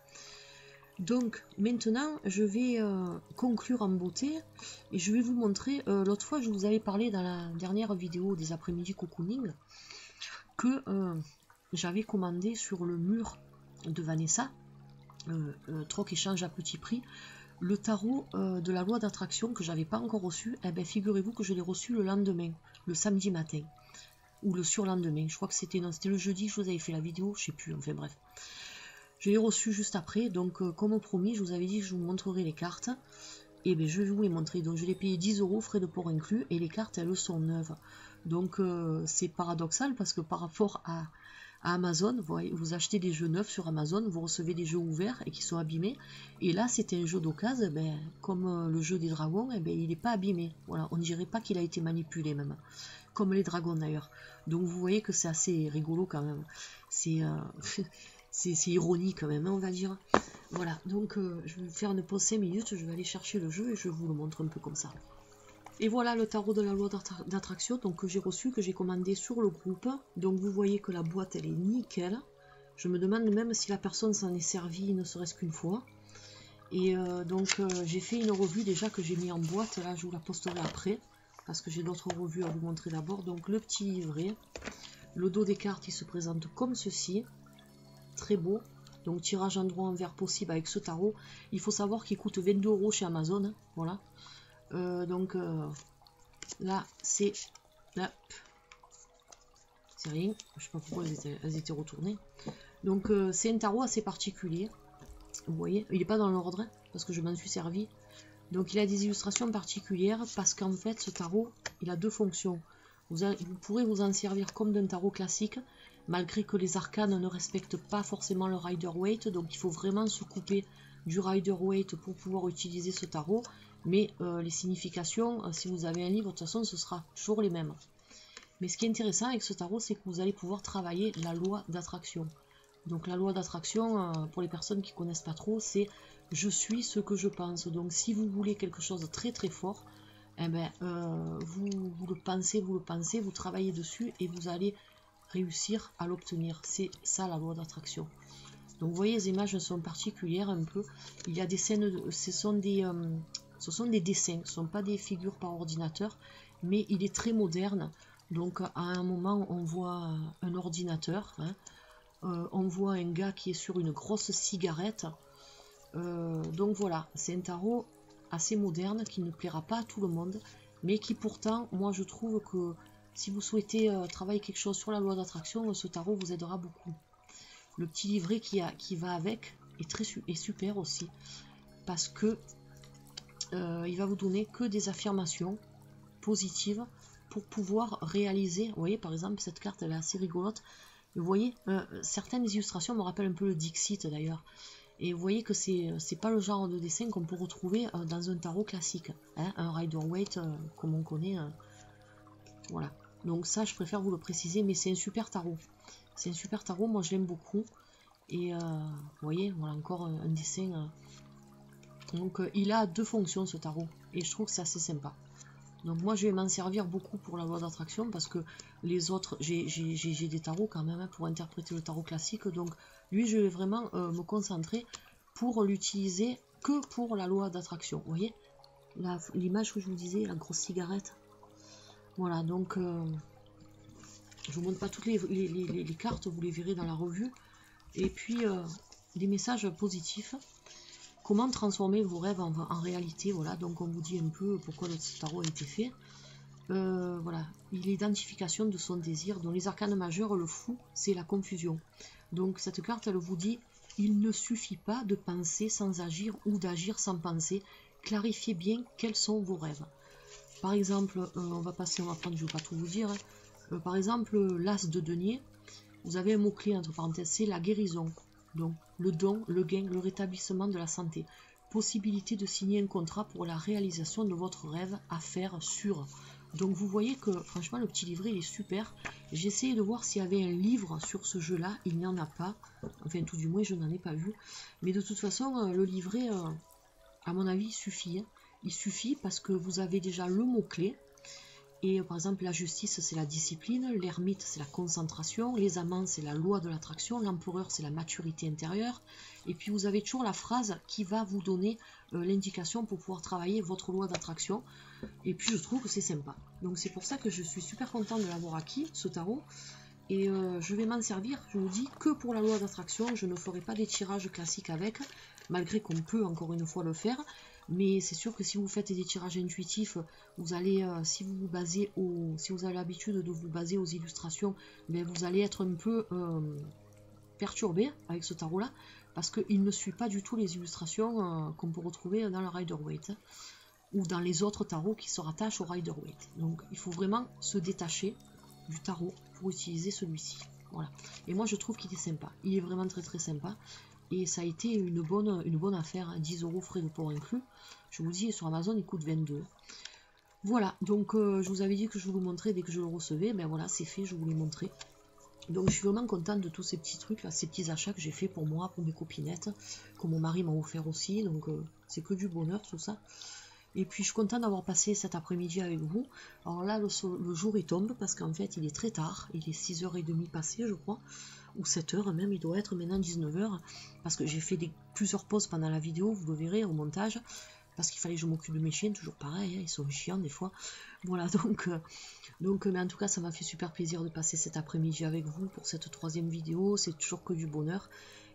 Donc maintenant je vais conclure en beauté et je vais vous montrer, l'autre fois je vous avais parlé dans la dernière vidéo des après-midi cocooning que j'avais commandé sur le mur de Vanessa, troc échange à petit prix, le tarot de la loi d'attraction que j'avais pas encore reçu. Et bien figurez-vous que je l'ai reçu le lendemain, le samedi matin, ou le surlendemain, je crois que c'était le jeudi que je vous avais fait la vidéo, je sais plus, enfin bref. Je l'ai reçu juste après, donc comme promis, je vous avais dit que je vous montrerai les cartes. Et bien je vais vous les montrer. Donc je l'ai payé 10 €, frais de port inclus, et les cartes elles sont neuves. Donc c'est paradoxal parce que par rapport à Amazon, vous achetez des jeux neufs sur Amazon, vous recevez des jeux ouverts et qui sont abîmés. Et là c'était un jeu d'occasion, comme le jeu des dragons, il n'est pas abîmé. Voilà, on ne dirait pas qu'il a été manipulé même. Comme les dragons d'ailleurs. Donc vous voyez que c'est assez rigolo quand même. C'est c'est ironique quand même, hein, on va dire. Voilà, donc je vais faire une pause 5 minutes, je vais aller chercher le jeu et je vous le montre un peu comme ça. Et voilà le tarot de la loi d'attraction, donc que j'ai reçu, que j'ai commandé sur le groupe. Donc vous voyez que la boîte elle est nickel. Je me demande même si la personne s'en est servie ne serait-ce qu'une fois. Et donc j'ai fait une revue déjà que j'ai mis en boîte, là je vous la posterai après, parce que j'ai d'autres revues à vous montrer d'abord. Donc le petit livret, le dos des cartes il se présente comme ceci. Très beau, donc tirage en droit envers possible avec ce tarot. Il faut savoir qu'il coûte 22 € chez Amazon, hein, voilà. Donc là c'est c'est rien, je sais pas pourquoi elles étaient retournées. Donc c'est un tarot assez particulier, vous voyez, il n'est pas dans l'ordre parce que je m'en suis servi. Donc il a des illustrations particulières parce qu'en fait ce tarot il a deux fonctions. Vous pourrez vous en servir comme d'un tarot classique, malgré que les arcanes ne respectent pas forcément le Rider-Waite, donc il faut vraiment se couper du Rider-Waite pour pouvoir utiliser ce tarot, mais les significations, si vous avez un livre, de toute façon ce sera toujours les mêmes. Mais ce qui est intéressant avec ce tarot, c'est que vous allez pouvoir travailler la loi d'attraction. Donc la loi d'attraction, pour les personnes qui ne connaissent pas trop, c'est « je suis ce que je pense ». Donc si vous voulez quelque chose de très très fort, eh ben, vous le pensez, vous travaillez dessus et vous allez réussir à l'obtenir. C'est ça la loi d'attraction. Donc vous voyez, les images sont particulières un peu. Il y a des scènes, ce sont des dessins, ce ne sont pas des figures par ordinateur, mais il est très moderne. Donc à un moment on voit un ordinateur, hein, on voit un gars qui est sur une grosse cigarette. Donc voilà, c'est un tarot assez moderne qui ne plaira pas à tout le monde, mais qui pourtant, moi je trouve que si vous souhaitez travailler quelque chose sur la loi d'attraction, ce tarot vous aidera beaucoup. Le petit livret qui va avec est super aussi, parce que il va vous donner que des affirmations positives pour pouvoir réaliser. Vous voyez par exemple cette carte elle est assez rigolote. Vous voyez certaines illustrations me rappellent un peu le Dixit d'ailleurs. Et vous voyez que c'est pas le genre de dessin qu'on peut retrouver dans un tarot classique, hein, un Rider-Waite comme on connaît. Voilà. Donc ça, je préfère vous le préciser, mais c'est un super tarot. C'est un super tarot, moi je l'aime beaucoup. Et vous voyez, voilà encore un dessin. Donc il a deux fonctions ce tarot, et je trouve que c'est assez sympa. Donc moi je vais m'en servir beaucoup pour la loi d'attraction, parce que les autres, j'ai des tarots quand même hein, pour interpréter le tarot classique. Donc lui je vais vraiment me concentrer pour l'utiliser que pour la loi d'attraction. Vous voyez l'image que je vous disais, la grosse cigarette. Voilà, donc je vous montre pas toutes les cartes, vous les verrez dans la revue. Et puis des messages positifs. Comment transformer vos rêves en réalité, voilà, donc on vous dit un peu pourquoi le tarot a été fait. Voilà, l'identification de son désir. Dans les arcanes majeurs, le fou, c'est la confusion. Donc cette carte, elle vous dit, il ne suffit pas de penser sans agir ou d'agir sans penser. Clarifiez bien quels sont vos rêves. Par exemple, on va prendre, je ne vais pas tout vous dire. Par exemple, l'as de denier, vous avez un mot-clé entre parenthèses, c'est la guérison. Donc, le don, le gain, le rétablissement de la santé. Possibilité de signer un contrat pour la réalisation de votre rêve, affaire sûre. Donc, vous voyez que, franchement, le petit livret, il est super. J'ai essayé de voir s'il y avait un livre sur ce jeu-là. Il n'y en a pas. Enfin, tout du moins, je n'en ai pas vu. Mais de toute façon, le livret, à mon avis, il suffit. Hein. Il suffit parce que vous avez déjà le mot-clé. Et par exemple, la justice, c'est la discipline, l'ermite, c'est la concentration, les amants, c'est la loi de l'attraction, l'empereur, c'est la maturité intérieure. Et puis, vous avez toujours la phrase qui va vous donner l'indication pour pouvoir travailler votre loi d'attraction. Et puis, je trouve que c'est sympa. Donc, c'est pour ça que je suis super contente de l'avoir acquis, ce tarot. Et je vais m'en servir, je vous dis, que pour la loi d'attraction. Je ne ferai pas des tirages classiques avec, malgré qu'on peut encore une fois le faire. Mais c'est sûr que si vous faites des tirages intuitifs, vous allez, si vous avez l'habitude de vous baser aux illustrations, ben vous allez être un peu perturbé avec ce tarot-là, parce qu'il ne suit pas du tout les illustrations qu'on peut retrouver dans le Rider-Waite, ou dans les autres tarots qui se rattachent au Rider-Waite. Donc il faut vraiment se détacher du tarot pour utiliser celui-ci. Voilà. Et moi je trouve qu'il est sympa, il est vraiment très très sympa. Et ça a été une bonne affaire, 10 € frais de port inclus. Je vous dis, sur Amazon, il coûte 22. Voilà, donc je vous avais dit que je vous le montrais dès que je le recevais. Ben voilà, c'est fait, je vous l'ai montré. Donc je suis vraiment contente de tous ces petits trucs, là, ces petits achats que j'ai fait pour moi, pour mes copinettes, que mon mari m'a offert aussi. Donc c'est que du bonheur, tout ça. Et puis je suis contente d'avoir passé cet après-midi avec vous. Alors là, le jour il tombe parce qu'en fait il est très tard. Il est 6h30 passé, je crois. Ou 7h même, il doit être maintenant 19h. Parce que j'ai fait plusieurs pauses pendant la vidéo, vous le verrez au montage. Parce qu'il fallait que je m'occupe de mes chiens, toujours pareil, hein, ils sont chiants des fois. Voilà, donc mais en tout cas, ça m'a fait super plaisir de passer cet après-midi avec vous pour cette 3e vidéo. C'est toujours que du bonheur.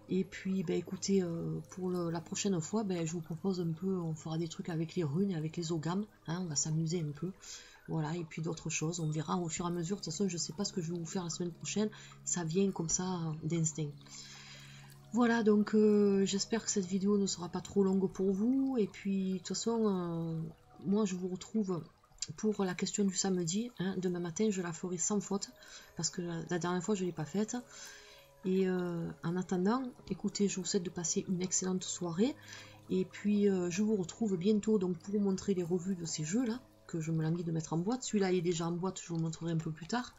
Et puis, ben, écoutez, pour la prochaine fois, ben, je vous propose un peu, on fera des trucs avec les runes et avec les ogames, hein, on va s'amuser un peu, voilà, et puis d'autres choses, on verra au fur et à mesure. De toute façon, je ne sais pas ce que je vais vous faire la semaine prochaine, ça vient comme ça d'instinct. Voilà, donc j'espère que cette vidéo ne sera pas trop longue pour vous, et puis de toute façon, moi je vous retrouve pour la question du samedi, hein, demain matin je la ferai sans faute, parce que la dernière fois je ne l'ai pas faite. Et en attendant, écoutez, je vous souhaite de passer une excellente soirée. Et puis, je vous retrouve bientôt donc pour vous montrer les revues de ces jeux-là, que je me languis de mettre en boîte. Celui-là est déjà en boîte, je vous le montrerai un peu plus tard.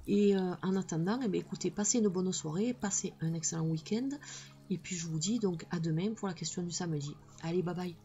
Et en attendant, eh bien, écoutez, passez une bonne soirée, passez un excellent week-end. Et puis, je vous dis donc à demain pour la question du samedi. Allez, bye bye.